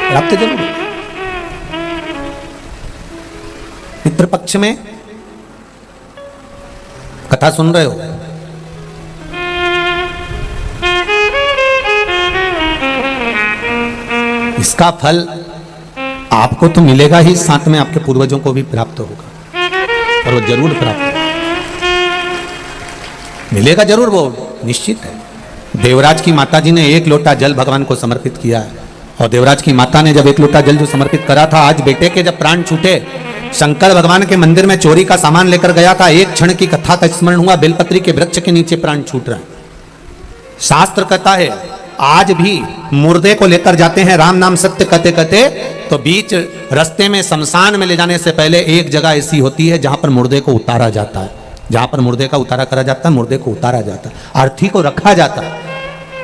प्राप्त जरूर। पितृपक्ष में कथा सुन रहे हो, इसका फल आपको तो मिलेगा ही, साथ में आपके पूर्वजों को भी प्राप्त होगा, और वो जरूर प्राप्त होगा, मिलेगा जरूर, वो निश्चित है। देवराज की माता जी ने एक लोटा जल भगवान को समर्पित किया है, और देवराज की माता ने जब एक लोटा जल जो समर्पित करा था, आज बेटे के जब प्राण छूटे, शंकर भगवान के मंदिर में चोरी का सामान लेकर गया था, एक क्षण की कथा का स्मरण हुआ, बेलपत्री के वृक्ष के नीचे प्राण छूट रहे हैं। शास्त्र कहता है आज भी मुर्दे को लेकर जाते हैं, राम नाम सत्य कहते कहते, तो बीच रास्ते में शमशान में ले जाने से पहले एक जगह ऐसी होती है जहां पर मुर्दे को उतारा जाता है, जहां पर मुर्दे का उतारा करा जाता है, मुर्दे को उतारा जाता है, अर्थी को रखा जाता है।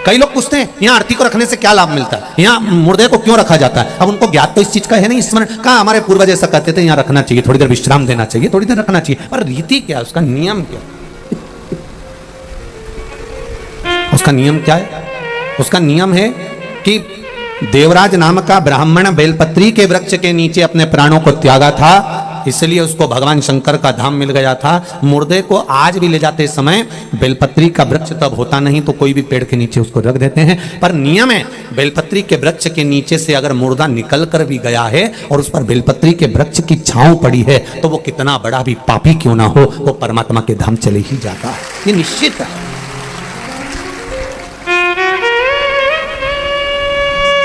कई लोग पूछते हैं यहाँ अर्थी को रखने से क्या लाभ मिलता है, यहाँ मुर्दे को क्यों रखा जाता है? अब उनको ज्ञात तो इस चीज का है नहीं, स्मरण कहा हमारे पूर्वज ऐसा कहते थे, यहाँ रखना चाहिए, थोड़ी देर विश्राम देना चाहिए, थोड़ी देर रखना चाहिए, पर रीति क्या है, उसका नियम क्या है? उसका नियम क्या है? उसका नियम है कि देवराज नाम का ब्राह्मण बेलपत्री के वृक्ष के नीचे अपने प्राणों को त्यागा था, इसलिए उसको भगवान शंकर का धाम मिल गया था। मुर्दे को आज भी ले जाते समय बेलपत्री का वृक्ष तब होता नहीं तो कोई भी पेड़ के नीचे उसको रख देते हैं, पर नियम है बेलपत्री के वृक्ष के नीचे से अगर मुर्दा निकल कर भी गया है और उस पर बेलपत्री के वृक्ष की छांव पड़ी है, तो वो कितना बड़ा भी पापी क्यों ना हो, वो परमात्मा के धाम चले ही जाता है, ये निश्चित है,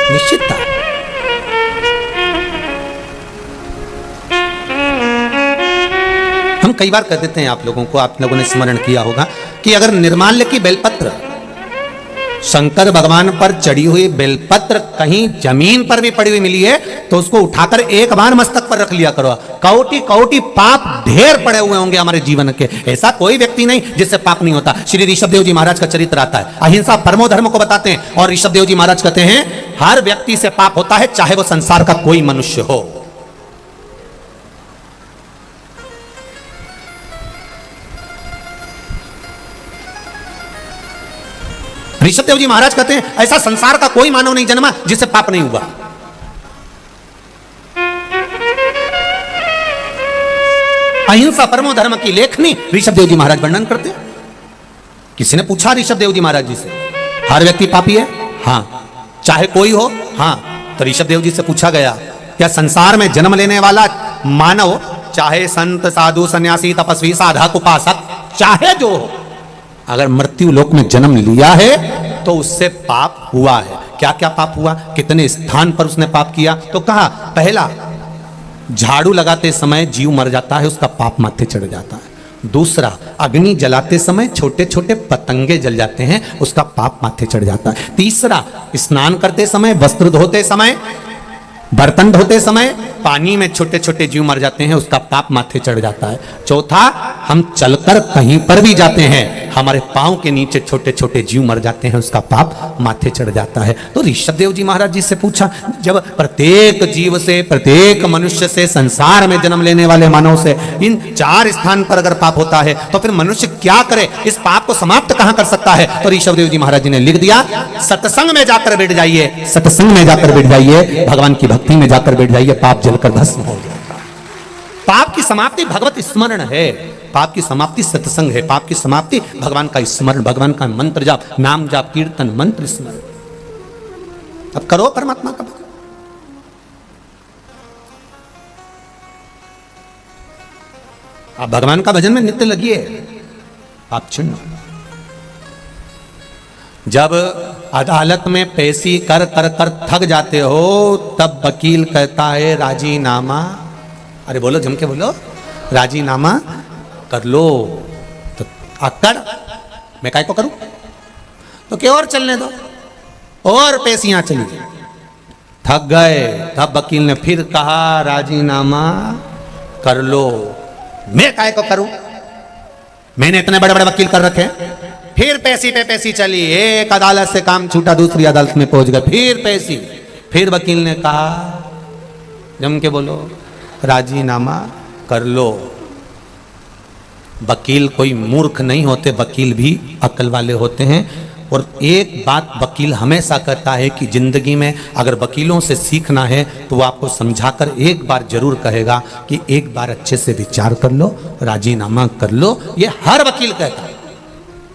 निश्चितता। हम कई बार कह देते हैं आप लोगों को, आप लोगों ने स्मरण किया होगा कि अगर निर्माल्य की बेलपत्र शंकर भगवान पर चढ़ी हुई बेलपत्र कहीं जमीन पर भी पड़ी हुई मिली है तो उसको उठाकर एक बार मस्तक पर रख लिया करो। कौटी कौटी पाप ढेर पड़े हुए होंगे हमारे जीवन के, ऐसा कोई व्यक्ति नहीं जिससे पाप नहीं होता। श्री ऋषभदेव जी महाराज का चरित्र आता है, अहिंसा परमो धर्म को बताते हैं, और ऋषभदेव जी महाराज कहते हैं हर व्यक्ति से पाप होता है, चाहे वो संसार का कोई मनुष्य हो। ऋषभदेव जी महाराज कहते हैं ऐसा संसार का कोई मानव नहीं जन्मा जिससे पाप नहीं हुआ। अहिंसा परमो धर्म की लेखनी ऋषभदेव जी महाराज वर्णन करते हैं। किसी ने पूछा ऋषभदेव जी महाराज जी से, हर व्यक्ति पापी है? हां। चाहे कोई हो? हां। तो ऋषभदेव जी से पूछा गया, क्या संसार में जन्म लेने वाला मानव, चाहे संत साधु सन्यासी तपस्वी साधक उपासक चाहे जो हो, अगर मृत्यु लोक में जन्म लिया है तो उससे पाप हुआ है? क्या क्या पाप हुआ, कितने स्थान पर उसने पाप किया? तो कहा, पहला, झाड़ू लगाते समय जीव मर जाता है, उसका पाप माथे चढ़ जाता है। दूसरा, अग्नि जलाते समय छोटे छोटे पतंगे जल जाते हैं, उसका पाप माथे चढ़ जाता है। तीसरा, स्नान करते समय, वस्त्र धोते समय, बर्तन धोते समय पानी में छोटे छोटे जीव मर जाते हैं, उसका पाप माथे चढ़ जाता है। चौथा, हम चलकर कहीं पर भी जाते हैं, हमारे पांव के नीचे छोटे छोटे जीव मर जाते हैं, उसका पाप माथे चढ़ जाता है। तो ऋषभदेव जी महाराज जी से पूछा, जब प्रत्येक जीव से, प्रत्येक मनुष्य से, संसार में जन्म लेने वाले मानव से इन 4 स्थान पर अगर पाप होता है तो फिर मनुष्य क्या करे, इस पाप को समाप्त कहां कर सकता है? तो ऋषभदेव जी महाराज जी ने लिख दिया, सत्संग में जाकर बैठ जाइए, सत्संग में जाकर बैठ जाइए, भगवान की भक्ति में जाकर बैठ जाइए, पाप जलकर भस्म हो जाएगा। पाप की समाप्ति भगवत स्मरण है, पाप की समाप्ति सत्संग है, पाप की समाप्ति भगवान का स्मरण, भगवान का मंत्र जाप, नाम जाप, कीर्तन, मंत्र स्मरण। अब करो परमात्मा का भजन। आप भगवान का भजन में नित्य लगिए, पाप छिन्न। जब अदालत में पेशी कर कर कर थक जाते हो तब वकील कहता है राजीनामा, अरे बोलो जम के बोलो, राजीनामा कर लो। तो अक्कड़, मैं काय को करूं? तो क्या और चलने दो, और पेशियां चली। थक गए, तब वकील ने फिर कहा राजीनामा कर लो। मैं काय को करूं, मैंने इतने बड़े बड़े वकील कर रखे। फिर पेशी पे पेशी चली, एक अदालत से काम छूटा, दूसरी अदालत में पहुंच गए, फिर पेशी। फिर वकील ने कहा, जम के बोलो, राजीनामा कर लो। वकील कोई मूर्ख नहीं होते, वकील भी अक्ल वाले होते हैं। और एक बात वकील हमेशा कहता है कि जिंदगी में अगर वकीलों से सीखना है तो वो आपको समझाकर एक बार जरूर कहेगा कि एक बार अच्छे से विचार कर लो, राजीनामा कर लो। ये हर वकील कहता है।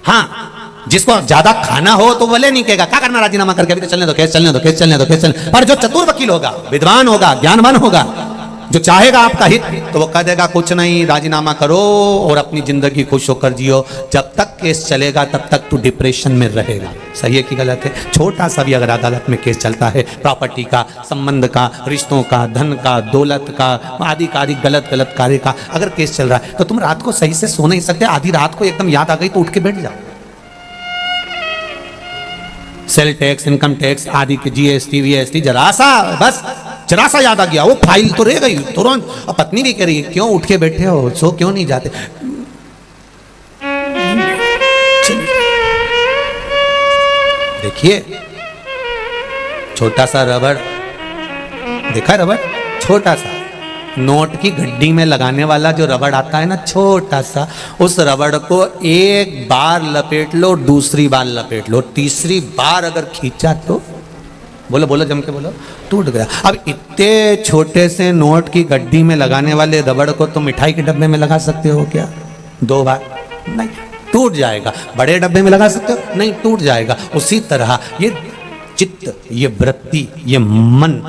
हाँ, जिसको ज्यादा खाना हो तो भले नहीं कहेगा क्या करना राजीनामा करके, अभी तो चलने दो, केस चलने दो, केस चलने दो, केस चलने। पर जो चतुर वकील होगा, विद्वान होगा, ज्ञानवान होगा, जो चाहेगा आपका हित, तो वो कह देगा कुछ नहीं, राजीनामा करो और अपनी जिंदगी खुश होकर जियो। जब तक केस चलेगा तब तक तू डिप्रेशन में रहेगा। सही है कि गलत है? छोटा सा भी अगर अदालत में केस चलता है, प्रॉपर्टी का, संबंध का, रिश्तों का, धन का, दौलत का, आदि का, आदि गलत गलत कार्य का अगर केस चल रहा है तो तुम रात को सही से सो नहीं सकते। आधी रात को एकदम याद आ गई तो उठ के बैठ जाओ। सेल टैक्स, इनकम टैक्स आदि के, जीएसटी वीएसटी, जरा सा याद आ गया, वो फाइल तो रह गई तुरंत। अब पत्नी भी कह रही है, क्यों उठ के बैठे हो, सो क्यों नहीं जाते? देखिए, छोटा सा रबड़, देखा रबड़, छोटा सा नोट की गड्डी में लगाने वाला जो रबड़ आता है ना, छोटा सा, उस रबड़ को एक बार लपेट लो, दूसरी बार लपेट लो, तीसरी बार अगर खींचा तो बोलो बोलो जम के बोलो, टूट गया। अब इतने छोटे से नोट की गड्डी में लगाने वाले रबड़ को तो मिठाई के डब्बे में लगा सकते हो क्या? 2 बार? नहीं, टूट जाएगा। बड़े डब्बे में लगा सकते हो? नहीं, टूट जाएगा। उसी तरह ये चित्त, ये वृत्ति, ये मन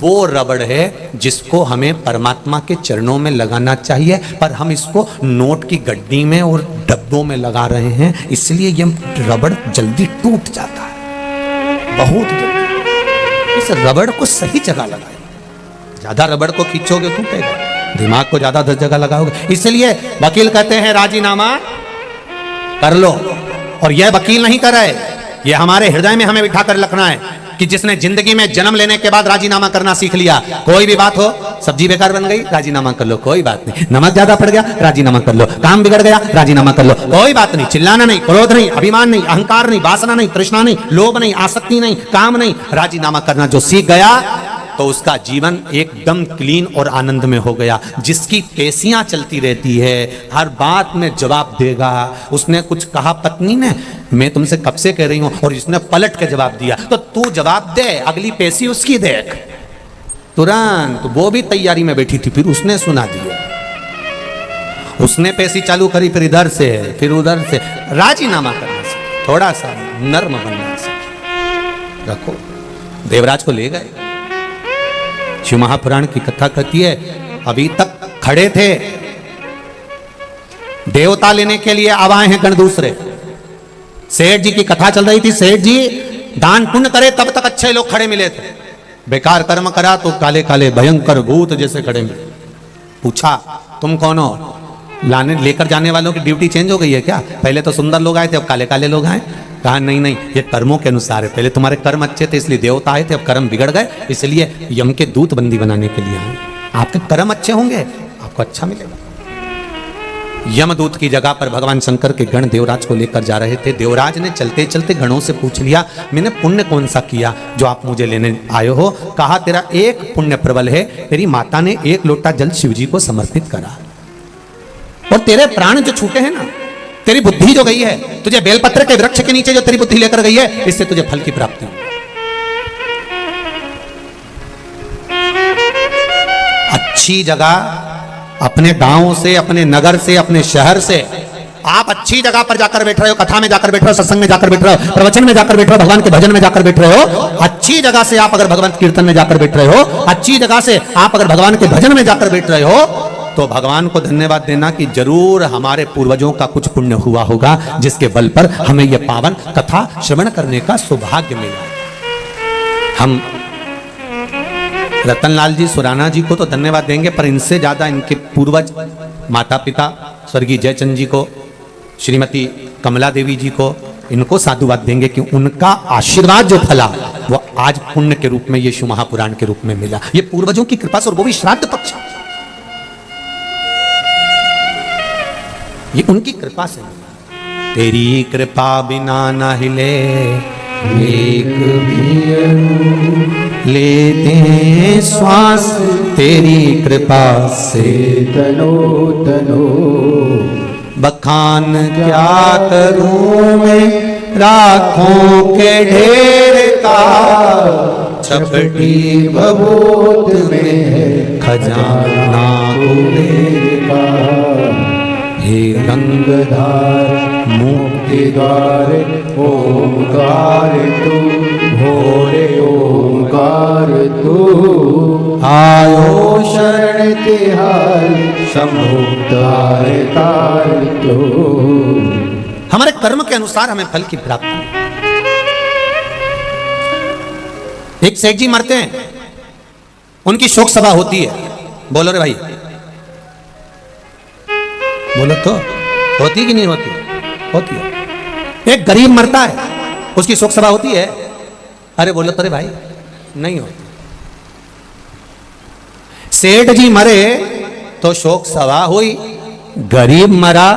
वो रबड़ है जिसको हमें परमात्मा के चरणों में लगाना चाहिए, पर हम इसको नोट की गड्डी में और डब्बों में लगा रहे हैं, इसलिए ये रबड़ जल्दी टूट जाता है, बहुत जल्दी। इस रबड़ को सही जगह लगाए, ज्यादा रबड़ को खींचोगे टूटेगा, दिमाग को ज्यादा 10 जगह लगाओगे। इसलिए वकील कहते हैं राजीनामा कर लो। और यह वकील नहीं कर रहे, ये हमारे हृदय में हमें बिठा कर रखना है कि जिसने जिंदगी में जन्म लेने के बाद राजीनामा करना सीख लिया, कोई भी बात हो, सब्जी बेकार बन गई राजीनामा कर लो, कोई बात नहीं, नमक ज्यादा पड़ गया राजीनामा कर लो, काम बिगड़ गया राजीनामा कर लो, कोई बात नहीं, चिल्लाना नहीं, क्रोध नहीं, अभिमान नहीं, अहंकार नहीं, वासना नहीं, तृष्णा नहीं, लोभ नहीं, आसक्ति नहीं, काम नहीं, राजीनामा करना जो सीख गया तो उसका जीवन एकदम क्लीन और आनंद में हो गया। जिसकी पेशियां चलती रहती है, हर बात में जवाब देगा। उसने कुछ कहा पत्नी ने, मैं तुमसे कब से कह रही हूं, और इसने पलट के जवाब दिया, तो तू जवाब दे, अगली पेशी उसकी देख। तुरंत वो भी तैयारी में बैठी थी, फिर उसने सुना दिया, उसने पेशी चालू करी, फिर इधर से फिर उधर से। राजीनामा करना से थोड़ा सा नर्म बनना से रखो। देवराज को ले गए। शिव महापुराण की कथा कहती है, अभी तक खड़े थे, देवता लेने के लिए अब आए हैं गण दूसरे। सेठ जी की कथा चल रही थी, सेठ जी दान पुण्य करे तब तक अच्छे लोग खड़े मिले थे, बेकार कर्म करा तो काले काले भयंकर भूत जैसे खड़े मिले। पूछा तुम कौन हो? लाने लेकर जाने वालों की ड्यूटी चेंज हो गई है क्या? पहले तो सुंदर लोग आए थे, अब काले काले लोग आए। कहा नहीं नहीं, ये कर्मों के अनुसार है, पहले तुम्हारे कर्म अच्छे थे इसलिए देवता आए थे, अब कर्म बिगड़ गए इसलिए यम के दूत बंदी बनाने के लिए आए। आपके कर्म अच्छे होंगे आपको अच्छा मिलेगा। यमदूत की जगह पर भगवान शंकर के गण देवराज को लेकर जा रहे थे। देवराज ने चलते चलते गणों से पूछ लिया, मैंने पुण्य कौन सा किया जो आप मुझे लेने आए हो? कहा तेरा एक पुण्य प्रबल है, तेरी माता ने एक लोटा जल शिव जी को समर्पित करा, और तेरे प्राण जो छूटे हैं ना, तेरी बुद्धि जो गई है, तुझे बेलपत्र के वृक्ष के नीचे जो तेरी बुद्धि लेकर गई है, इससे तुझे फल की प्राप्ति हो। अच्छी जगह अपने गांव से, अपने नगर से, अपने शहर से, आप अच्छी जगह पर जाकर बैठ रहे हो, कथा में जाकर बैठ रहे हो, सत्संग में जाकर बैठ रहे हो, प्रवचन में जाकर बैठ रहे हो, भगवान के भजन में जाकर बैठ रहे हो, अच्छी जगह से आप अगर भगवान कीर्तन में जाकर बैठ रहे हो, अच्छी जगह से आप अगर भगवान के भजन में जाकर बैठ रहे हो, तो भगवान को धन्यवाद देना कि जरूर हमारे पूर्वजों का कुछ पुण्य हुआ होगा जिसके बल पर हमें यह पावन कथा श्रवण करने का सौभाग्य मिला। हम रतनलाल जी सुराना जी को तो धन्यवाद देंगे, पर इनसे ज्यादा इनके पूर्वज माता पिता स्वर्गीय जयचंद जी को, श्रीमती कमला देवी जी को, इनको साधुवाद देंगे कि उनका आशीर्वाद जो फला वो आज पुण्य के रूप में ये शिव महापुराण के रूप में मिला। ये पूर्वजों की कृपा से, और वो भी श्राद्ध पक्ष, ये उनकी कृपा से। तेरी कृपा बिना न हिले एक भी लेते हैं श्वास, तेरी कृपा से तनो तनो बखान क्या करूं मैं राखों के ढेर का, चपटी भभूत में है खजाना कुबेर का। हे गंगधार मुक्ति द्वार ओंकार तू, भोरे ओंकार तू, आयो शरण तिहारी शंभु तार तार तू। हमारे कर्म के अनुसार हमें फल की प्राप्ति। एक सेठ जी मरते हैं, उनकी शोक सभा होती है। बोलो रे भाई, बोलो तो, होती कि नहीं होती? होती है। एक गरीब मरता है, उसकी शोक सभा होती है? अरे बोलो तो रे भाई, नहीं होती। सेठ जी मरे तो शोक सभा हुई, गरीब मरा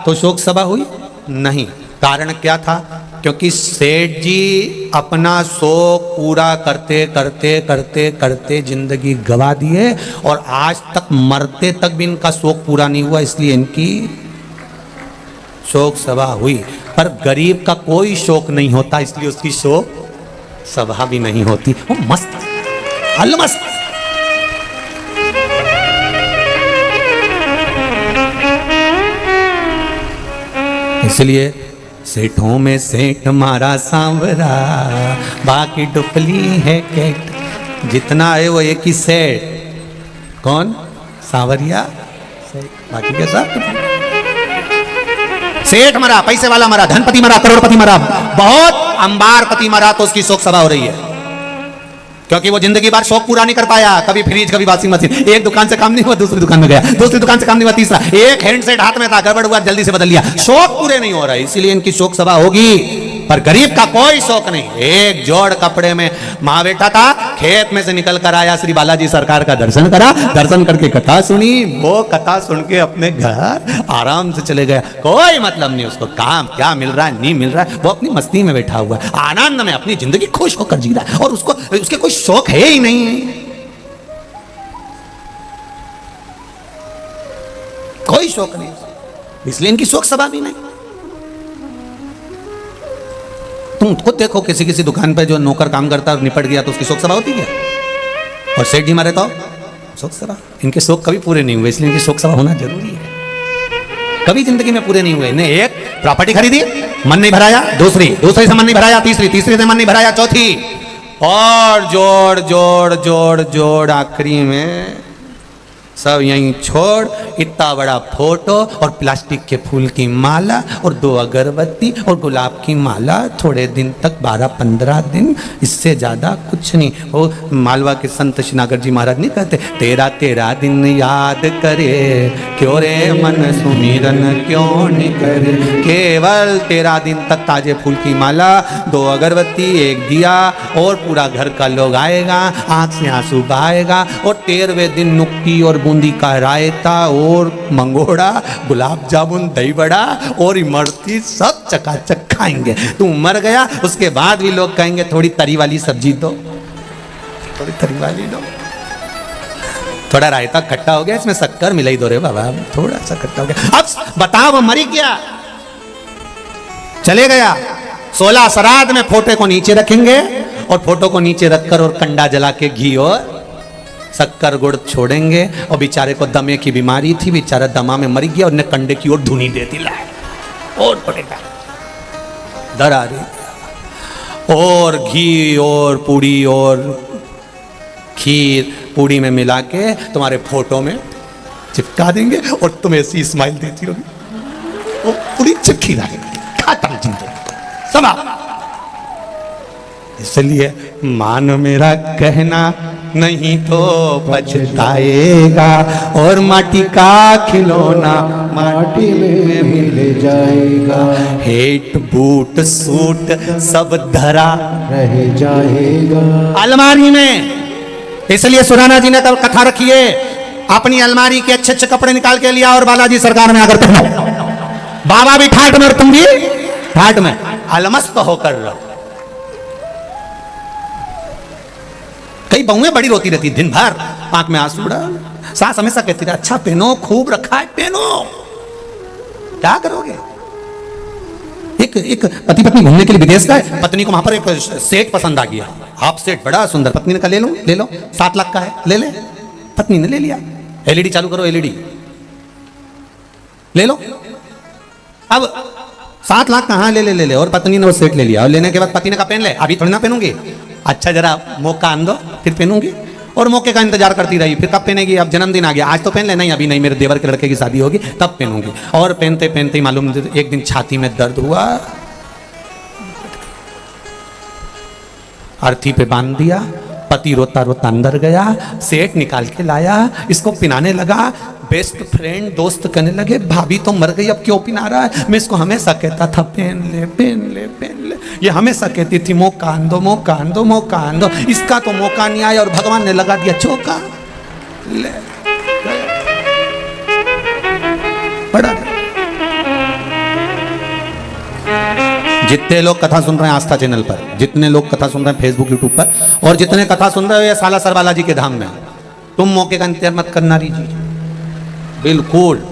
तो शोक सभा हुई नहीं। कारण क्या था? क्योंकि सेठ जी अपना शोक पूरा करते करते करते करते जिंदगी गवा दिए, और आज तक मरते तक भी इनका शोक पूरा नहीं हुआ, इसलिए इनकी शोक सभा हुई। पर गरीब का कोई शोक नहीं होता, इसलिए उसकी शोक सभा भी नहीं होती। वो मस्त अलमस्त। इसलिए सेठों में सेठ मारा सांवरा, बाकी डुपली है केट। जितना है वो एक ही सेठ, कौन? सांवरिया सेठ, बाकी के साथ सेठ मरा, पैसे वाला मरा, धनपति मरा, करोड़पति मरा, बहुत अंबारपति मरा तो उसकी शोक सभा हो रही है, क्योंकि वो जिंदगी भर शौक पूरा नहीं कर पाया। कभी फ्रिज, कभी वॉशिंग मशीन, एक दुकान से काम नहीं हुआ दूसरी दुकान में गया, दूसरी दुकान से काम नहीं हुआ तीसरा, एक हैंडसेट हाथ में था गड़बड़ हुआ जल्दी से बदल लिया, शौक पूरे नहीं हो रहा है, इसीलिए इनकी शोक सभा होगी। पर गरीब का कोई शौक नहीं। एक जोड़ कपड़े में माँ बेटा था, खेत में से निकल कर आया, श्री बालाजी सरकार का दर्शन करा, दर्शन करके कथा सुनी, वो कथा सुन के अपने घर आराम से चले गया। कोई मतलब नहीं उसको, काम क्या मिल रहा है नहीं मिल रहा है, वो अपनी मस्ती में बैठा हुआ है, आनंद में अपनी जिंदगी खुश होकर जी रहा है, और उसको उसके कोई शौक है ही नहीं, कोई शौक नहीं, इसलिए इनकी शौक सभा भी नहीं। तुम खुद देखो, किसी किसी दुकान पे जो नौकर काम करता है निपट गया तो उसकी शौक सभा होती है, और सेठ जी मारे तो शौक सभा। इनके शौक कभी पूरे नहीं हुए, इसलिए इनकी शौक सभा होना जरूरी है। कभी जिंदगी में पूरे नहीं हुए। इन्हें एक प्रॉपर्टी खरीदी, मन नहीं भराया, दूसरी से मन नहीं भराया, तीसरी से मन नहीं भराया, चौथी, और जोड़ जोड़ जोड़ जोड़ आखिरी में सब यहीं छोड़, इतना बड़ा फोटो और प्लास्टिक के फूल की माला और 2 अगरबत्ती और गुलाब की माला, थोड़े दिन तक 12-15 दिन, इससे ज़्यादा कुछ नहीं। वो मालवा के संत श्रीनागर जी महाराज नहीं कहते, तेरा तेरा दिन याद करे, क्यों रे मन सुमिरन क्यों नहीं करे, केवल 13 दिन तक ताजे फूल की माला, 2 अगरबत्ती, 1 दिया, और पूरा घर का लोग आएगा, आँख से आंसू बहाएगा, और 13वें दिन नुक्ती और बूंदी का रायता और मंगोड़ा, गुलाब जामुन, दही बड़ा और इमरती सब चकाचक खाएंगे। तू मर गया, उसके बाद भी लोग कहेंगे थोड़ी तरी वाली सब्जी दो, थोड़ी तरी वाली दो, थोड़ा रायता खट्टा हो गया, इसमें शक्कर मिलाई दो रे बाबा, थोड़ा सा खट्टा हो गया। अब बताओ, वो मरी क्या, चले गया, 16 श्राद्ध में फोटो को नीचे रखेंगे, और फोटो को नीचे रखकर और कंडा जला के घी और शक्कर गुड़ छोड़ेंगे, और बेचारे को दमे की बीमारी थी, बेचारा दमा में मर गया, और ने कंडे की ओर धुनी दे दी, और पड़ेगा दर आ रही, और घी और पूड़ी और खीर पूड़ी में मिला के तुम्हारे फोटो में चिपका देंगे, और तुम ऐसी स्माइल देती रहोगी, वो पूरी चिपकी रहेगी, खत्म जिंदगी सब। इसलिए मान मेरा कहना नहीं तो पछताएगा, और माटी का खिलौना माटी में मिल जाएगा, हेट बूट सूट सब धरा रह जाएगा अलमारी में। इसलिए सुराना जी ने कल कथा रखी है, अपनी अलमारी के अच्छे अच्छे कपड़े निकाल के लिया और बालाजी सरकार में आकर पहनो। बाबा भी ठाट में और तुम भी ठाट में, अलमस्त होकर रहो। कई बहुएं बड़ी रोती रहती दिन भर, आंख में आंसू उड़ा, सास हमेशा कहती रही अच्छा पहनो, खूब रखा है पहनो, क्या करोगे। एक पति पत्नी घूमने के लिए विदेश गए, पत्नी को वहां पर एक सेट पसंद आ गया, हाफ सेट बड़ा सुंदर, पत्नी ने कहा ले लो 7 लाख का है, ले ले, पत्नी ने ले लिया। एलईडी चालू करो, एलईडी ले लो। अब 7 लाख कहाँ, ले, और पत्नी ने वो सेट ले लिया, और लेने के बाद पति ने कहा पहन ले, अभी थोड़ी ना पहनूंगी, अच्छा जरा मौका आन दो फिर पहनूंगी, और मौके का इंतजार करती रही, फिर कब पहनेगी, अब जन्मदिन आ गया, आज तो पहन ले, नहीं अभी नहीं, मेरे देवर के लड़के की शादी होगी तब पहनूंगी, और पहनते पहनते ही मालूम एक दिन छाती में दर्द हुआ, अर्थी पे बांध दिया, पति रोता रोता अंदर गया, सेठ निकाल के लाया, इसको पिनाने लगा, बेस्ट फ्रेंड दोस्त कहने लगे भाभी तो मर गई अब क्यों पिना रहा है, मैं इसको हमेशा कहता था पहन ले पहन ले पहन ले, ये हमेशा कहती थी मौका आन दो मौका आन दो मौका आन दो, इसका तो मौका नहीं आया और भगवान ने लगा दिया चौका, ले बड़ा। जितने लोग कथा सुन रहे हैं आस्था चैनल पर, जितने लोग कथा सुन रहे हैं फेसबुक यूट्यूब पर, और जितने कथा सुन रहे हो ये सालासर बालाजी के धाम में, तुम मौके का इंतजार मत करना रीजिए, बिल्कुल।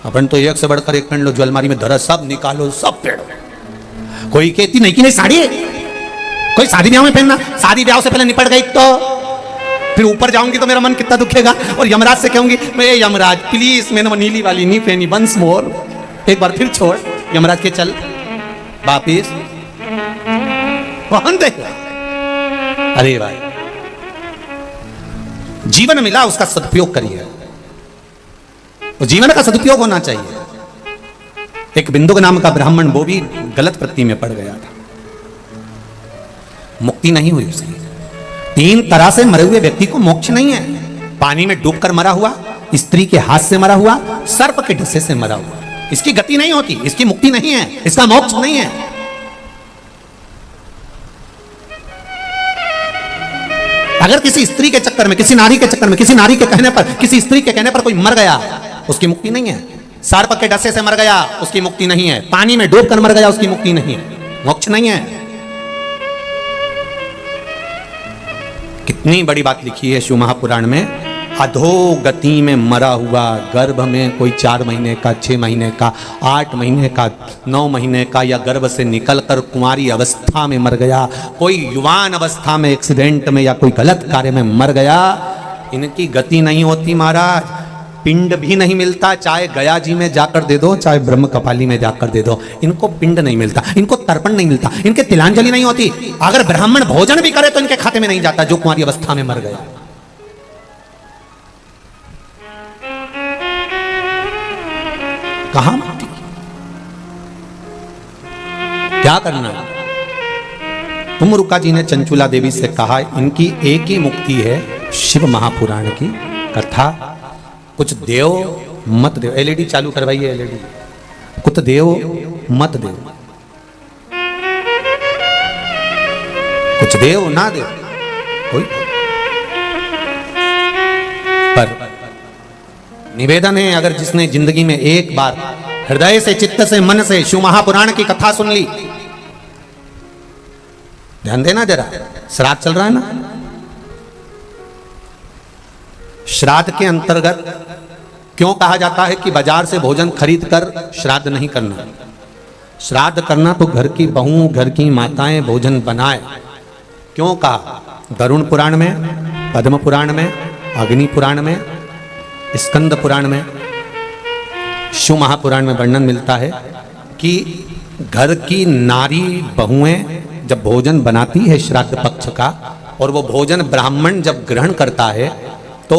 अपन तो एक से बढ़कर एक पेड़ लो, जो अलमारी में धरा सब निकालो, सब पेड़। कोई कहती नहीं कि नहीं साड़ी, कोई शादी ब्याह में पहनना, शादी ब्याह से पहले निपट गई तो फिर ऊपर जाऊंगी तो मेरा मन कितना दुखेगा, और यमराज से कहूंगी मैं यमराज प्लीज मैंने वो नीली वाली नहीं पहनी, वंस मोर, एक बार फिर छोड़, यमराज के चल वापिस, कौन देगा। अरे भाई जीवन मिला उसका सदुपयोग करिए, तो जीवन का सदुपयोग होना चाहिए। एक बिंदु नाम का ब्राह्मण वो भी गलत वृत्ति में पड़ गया था, मुक्ति नहीं हुई उसकी। 3 तरह से मरे हुए व्यक्ति को मोक्ष नहीं है, पानी में डूबकर मरा हुआ, स्त्री के हाथ से मरा हुआ, सर्प के डसे से मरा हुआ, इसकी गति नहीं होती, इसकी मुक्ति नहीं है, इसका मोक्ष नहीं है। अगर किसी स्त्री के चक्कर में, किसी नारी के चक्कर में, किसी नारी के कहने पर, किसी स्त्री के कहने पर कोई मर गया, उसकी मुक्ति नहीं है। सर्प के डसे से मर गया, उसकी मुक्ति नहीं है। पानी में डूबकर मर गया, उसकी मुक्ति नहीं है, मोक्ष नहीं है। कितनी बड़ी बात लिखी है शिव महापुराण में। अधोगति में मरा हुआ, गर्भ में कोई 4 महीने का, 6 महीने का, 8 महीने का, 9 महीने का, या गर्भ से निकलकर कुंवारी अवस्था में मर गया, कोई युवान अवस्था में एक्सीडेंट में या कोई गलत कार्य में मर गया, इनकी गति नहीं होती महाराज। पिंड भी नहीं मिलता, चाहे गया जी में जाकर दे दो, चाहे ब्रह्म कपाली में जाकर दे दो, इनको पिंड नहीं मिलता, इनको तर्पण नहीं मिलता, इनके तिलांजलि नहीं होती। अगर ब्राह्मण भोजन भी करे तो इनके खाते में नहीं जाता, जो कुंवारी अवस्था में मर गया। कहां मुक्ति? क्या करना? तुमरुका जी ने चंचुला देवी से कहा, इनकी एक ही मुक्ति है, शिव महापुराण की कथा। कुछ देव मत देव। एलईडी चालू करवाइए, एलईडी। कुछ देव मत देव, कुछ देव ना देव, कोई। पर निवेदन है, अगर जिसने जिंदगी में एक बार हृदय से, चित्त से, मन से शिव महापुराण की कथा सुन ली, ध्यान देना जरा, श्राद्ध चल रहा है ना, श्राद्ध के अंतर्गत क्यों कहा जाता है कि बाजार से भोजन खरीद कर श्राद्ध नहीं करना? श्राद्ध करना तो घर की बहुओं, घर की माताएं भोजन बनाए। क्यों कहा? गरुण पुराण में, पद्म पुराण में, अग्नि पुराण में, स्कंद पुराण में, शिव महापुराण में वर्णन मिलता है कि घर की नारी बहुएं जब भोजन बनाती है श्राद्ध पक्ष का, और वो भोजन ब्राह्मण जब ग्रहण करता है, तो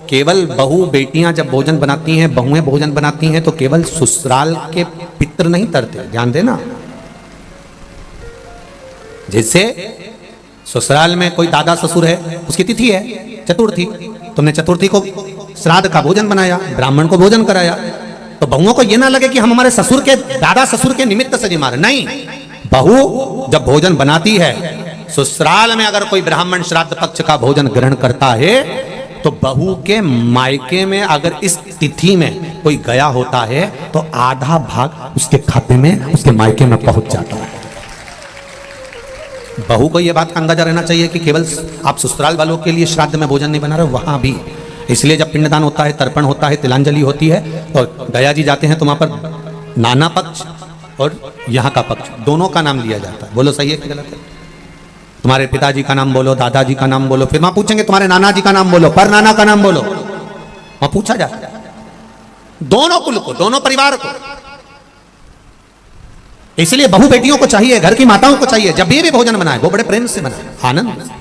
केवल बहू बेटियां जब भोजन बनाती हैं, बहुएं भोजन बनाती हैं, तो केवल ससुराल के पितर नहीं तरते, ध्यान देना। जैसे ससुराल में कोई दादा ससुर है, उसकी तिथि है चतुर्थी, तुमने चतुर्थी को श्राद्ध का भोजन बनाया, ब्राह्मण को भोजन कराया, तो बहुओं को यह ना लगे कि हम हमारे ससुर के, दादा ससुर के निमित्त से जिम्मा रहे। नहीं, बहू जब भोजन बनाती है, ससुराल में अगर कोई ब्राह्मण श्राद्ध पक्ष का भोजन ग्रहण करता है, तो बहू के मायके में अगर इस तिथि में कोई गया होता है, तो आधा भाग उसके खाते में, उसके मायके में पहुंच जाता है। बहू को यह बात का अंदाजा रहना चाहिए कि केवल आप ससुराल वालों के लिए श्राद्ध में भोजन नहीं बना रहे, वहां भी। इसलिए जब पिंडदान होता है, तर्पण होता है, तिलांजलि होती है, और गया जी जाते हैं, तो वहां पर नाना पक्ष और यहाँ का पक्ष दोनों का नाम लिया जाता है। बोलो सही है कि गलत है? तुम्हारे पिताजी का नाम बोलो, दादाजी का नाम बोलो, फिर वहां पूछेंगे तुम्हारे नाना जी का नाम बोलो, पर नाना का नाम बोलो, वहां पूछा जाता है दोनों कुल को, दोनों परिवार को। इसलिए बहू बेटियों को चाहिए, घर की माताओं को चाहिए, जब भी भोजन बनाए वो बड़े प्रेम से बनाए, आनंद से।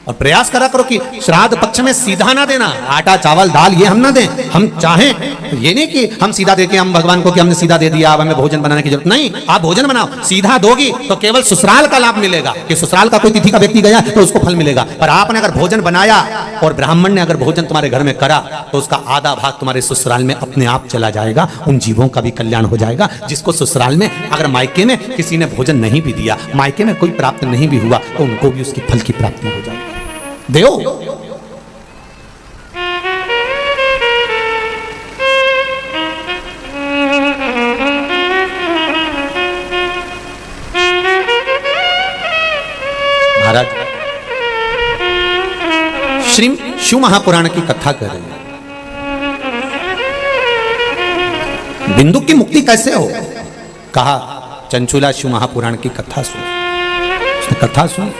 और प्रयास करा करो कि श्राद्ध पक्ष में सीधा ना देना, आटा चावल दाल ये हम ना दें। हम चाहें ये नहीं कि हम सीधा देके हम भगवान को कि हमने सीधा दे दिया, अब हमें भोजन बनाने की जरूरत नहीं। आप भोजन बनाओ, सीधा दोगी तो केवल ससुराल का लाभ मिलेगा, कि ससुराल का कोई तिथि का व्यक्ति गया तो उसको फल मिलेगा। पर आपने अगर भोजन बनाया और ब्राह्मण ने अगर भोजन तुम्हारे घर में करा, तो उसका आधा भाग तुम्हारे ससुराल में अपने आप चला जाएगा, उन जीवों का भी कल्याण हो जाएगा। जिसको ससुराल में, अगर मायके में किसी ने भोजन नहीं भी दिया, मायके में कोई प्राप्त नहीं भी हुआ, तो उनको भी उसकी फल की प्राप्ति हो जाएगी। देव महाराज श्री शिव महापुराण की कथा कर रहे हैं। बिंदु की मुक्ति कैसे हो? कहा चंचुला शिव महापुराण की कथा सुन। उसने कथा सुनी।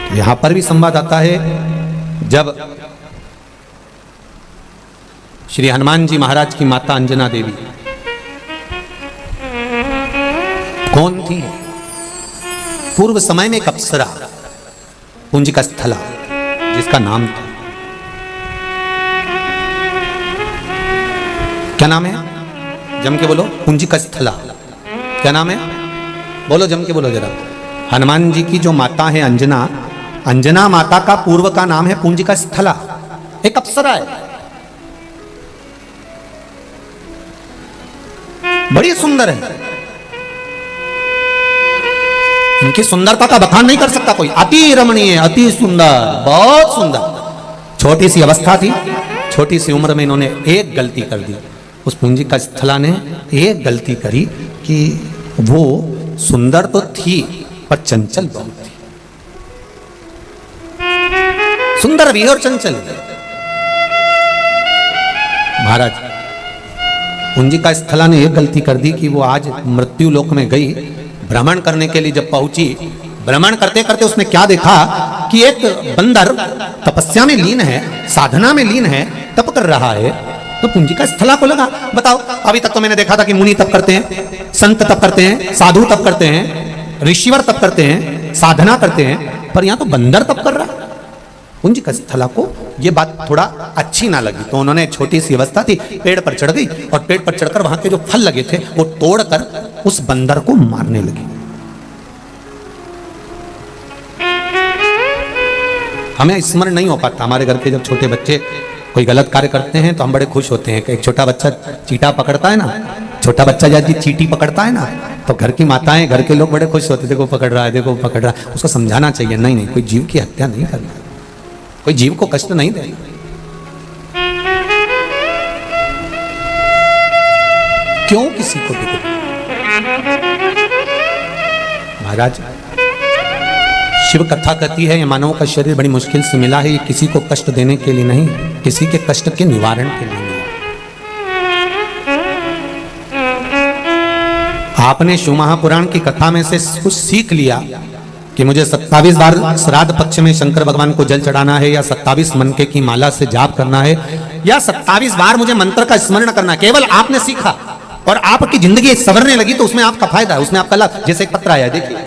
यहां पर भी संवाद आता है, जब श्री हनुमान जी महाराज की माता अंजना देवी कौन थी? पूर्व समय में एक अप्सरा, पुंजिका स्थला जिसका नाम था। क्या नाम है? जम के बोलो। पुंजिका स्थला क्या नाम है? बोलो, जम के बोलो जरा। हनुमान जी की जो माता है अंजना, अंजना माता का पूर्व का नाम है पुंजिका स्थला, एक अप्सरा है, बड़ी सुंदर है। इनकी सुंदरता का बखान नहीं कर सकता कोई। अति रमणीय, अति सुंदर, बहुत सुंदर। छोटी सी अवस्था थी, छोटी सी उम्र में इन्होंने एक गलती कर दी। उस पुंजिका स्थला ने एक गलती करी कि वो सुंदर तो थी पर चंचल बहुत थी। सुंदर भी और चंचल भी। महाराज, पुंजिका स्थला ने एक गलती कर दी कि वो आज मृत्यु लोक में गई, भ्रमण करने के लिए जब पहुंची, भ्रमण करते करते उसने क्या देखा कि एक बंदर तपस्या में लीन है, साधना में लीन है, तप कर रहा है। तो पुंजिका स्थला को लगा, बताओ, अभी तक तो मैंने देखा था कि मुनि तप करते हैं, संत तप करते हैं, साधु तप करते हैं, ऋषिवर तप करते हैं, साधना करते हैं, पर यहां तो बंदर तप कर रहा है। पुंजिका स्थला को ये बात थोड़ा अच्छी ना लगी, तो उन्होंने, छोटी सी अवस्था थी, पेड़ पर चढ़ गई और पेड़ पर चढ़कर वहां के जो फल लगे थे वो तोड़कर उस बंदर को मारने लगी। हमें स्मरण नहीं हो पाता, हमारे घर के जब छोटे बच्चे कोई गलत कार्य करते हैं तो हम बड़े खुश होते हैं। एक छोटा बच्चा चींटा पकड़ता है ना, छोटा बच्चा जब चींटी पकड़ता है ना, तो घर की माताएं, घर के लोग बड़े खुश होते हैं, देखो पकड़ रहा है, देखो पकड़ रहा है। उसको समझाना चाहिए, नहीं नहीं, कोई जीव की हत्या नहीं करना, कोई जीव को कष्ट नहीं देना। क्यों किसी को दुख? महाराज, शिव कथा कहती है ये मानव का शरीर बड़ी मुश्किल से मिला है, ये किसी को कष्ट देने के लिए नहीं, किसी के कष्ट के निवारण के लिए मिला। आपने शिव महापुराण की कथा में से कुछ सीख लिया कि मुझे 27 बार श्राद्ध पक्ष में शंकर भगवान को जल चढ़ाना है, या 27 मनके की माला से जाप करना है, या 27 बार मुझे मंत्र का स्मरण करना है। केवल आपने सीखा और आपकी जिंदगी संवरने लगी, तो उसमें आपका फायदा है, उसमें आपका लाभ। जैसे एक पत्र आया, देखिए,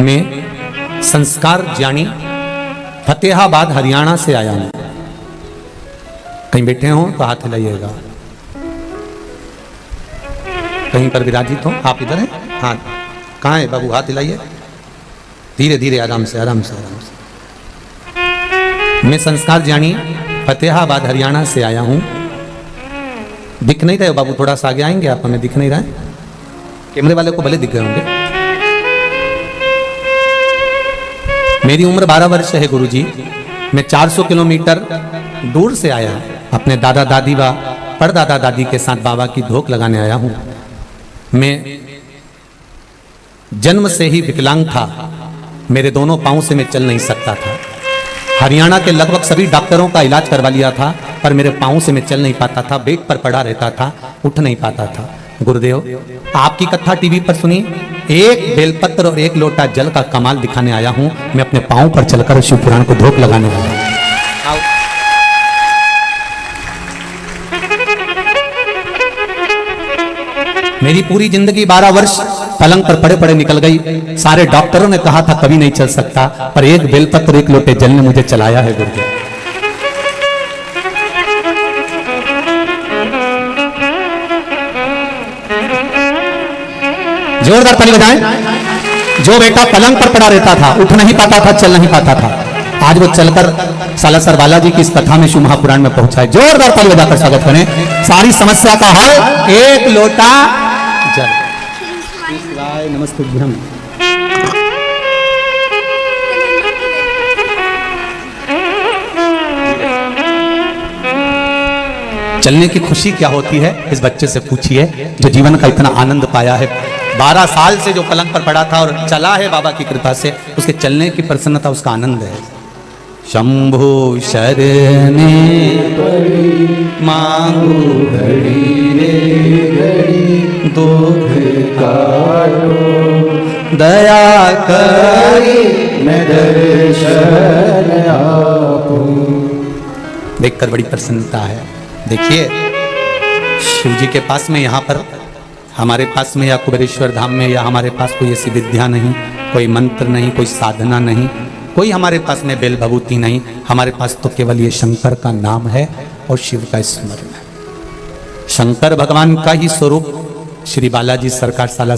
मैं संस्कार ज्ञानी फतेहाबाद हरियाणा से आया हूं। कहीं बैठे हो तो हाथ हिलाइएगा, कहीं पर विराजित हो। आप इधर हैं? हाँ, कहाँ है बाबू? हाथ हिलाइए, धीरे धीरे, आराम से, आराम से, आराम से। मैं संस्कार ज्ञानी फतेहाबाद हरियाणा से आया हूं। दिख नहीं रहे हो बाबू? थोड़ा सा आगे आएंगे आप? हमें दिख नहीं रहा है, कैमरे वाले को भले दिख गए होंगे। मेरी उम्र 12 वर्ष है गुरुजी। मैं 400 किलोमीटर दूर से आया, अपने दादा दादी व परदादा दादी के साथ बाबा की धोख लगाने आया हूं। मैं जन्म से ही विकलांग था, मेरे दोनों पांव से मैं चल नहीं सकता था। हरियाणा के लगभग सभी डॉक्टरों का इलाज करवा लिया था, पर मेरे पांव से मैं चल नहीं पाता था, बेड पर पड़ा रहता था, उठ नहीं पाता था। गुरुदेव, आपकी कथा टीवी पर सुनी, एक बेलपत्र और एक लोटा जल का कमाल दिखाने आया हूं। मैं अपने पांव पर चलकर शिव पुराण को धोख लगाने वाला हूं। मेरी पूरी जिंदगी 12 वर्ष पलंग पर पड़े पड़े निकल गई। सारे डॉक्टरों ने कहा था कभी नहीं चल सकता, पर एक बेलपत्र एक लोटे जल ने मुझे चलाया है गुरुदेव। जोरदार ताली बजाएं। जो बेटा पलंग पर पड़ा रहता था, उठ नहीं पाता था, चल नहीं पाता था, आज वो चलकर सालासर बालाजी की इस कथा में शिव महापुराण में पहुंचा है। जोरदार ताली बजाकर स्वागत करें। सारी समस्या का हल एक लोटा जल। नमस्ते। चलने की खुशी क्या होती है इस बच्चे से पूछिए, जो जीवन का इतना आनंद पाया है। 12 साल से जो पलंग पर पड़ा था और चला है बाबा की कृपा से, उसके चलने की प्रसन्नता, उसका आनंद है। शंभु शरणे मांगू घड़ी रे घड़ी, दुख काटो दया करी मैं दर्शन आपू। देखकर बड़ी प्रसन्नता है। देखिए, शिव जी के पास में, यहाँ पर हमारे पास में या कुबेरेश्वर धाम में या हमारे पास कोई ऐसी विद्या नहीं, कोई मंत्र नहीं, कोई साधना नहीं, कोई हमारे पास में बेल भभूति नहीं। हमारे पास तो केवल ये शंकर का नाम है और शिव का स्मरण है। शंकर भगवान का ही स्वरूप श्री बालाजी सरकार साला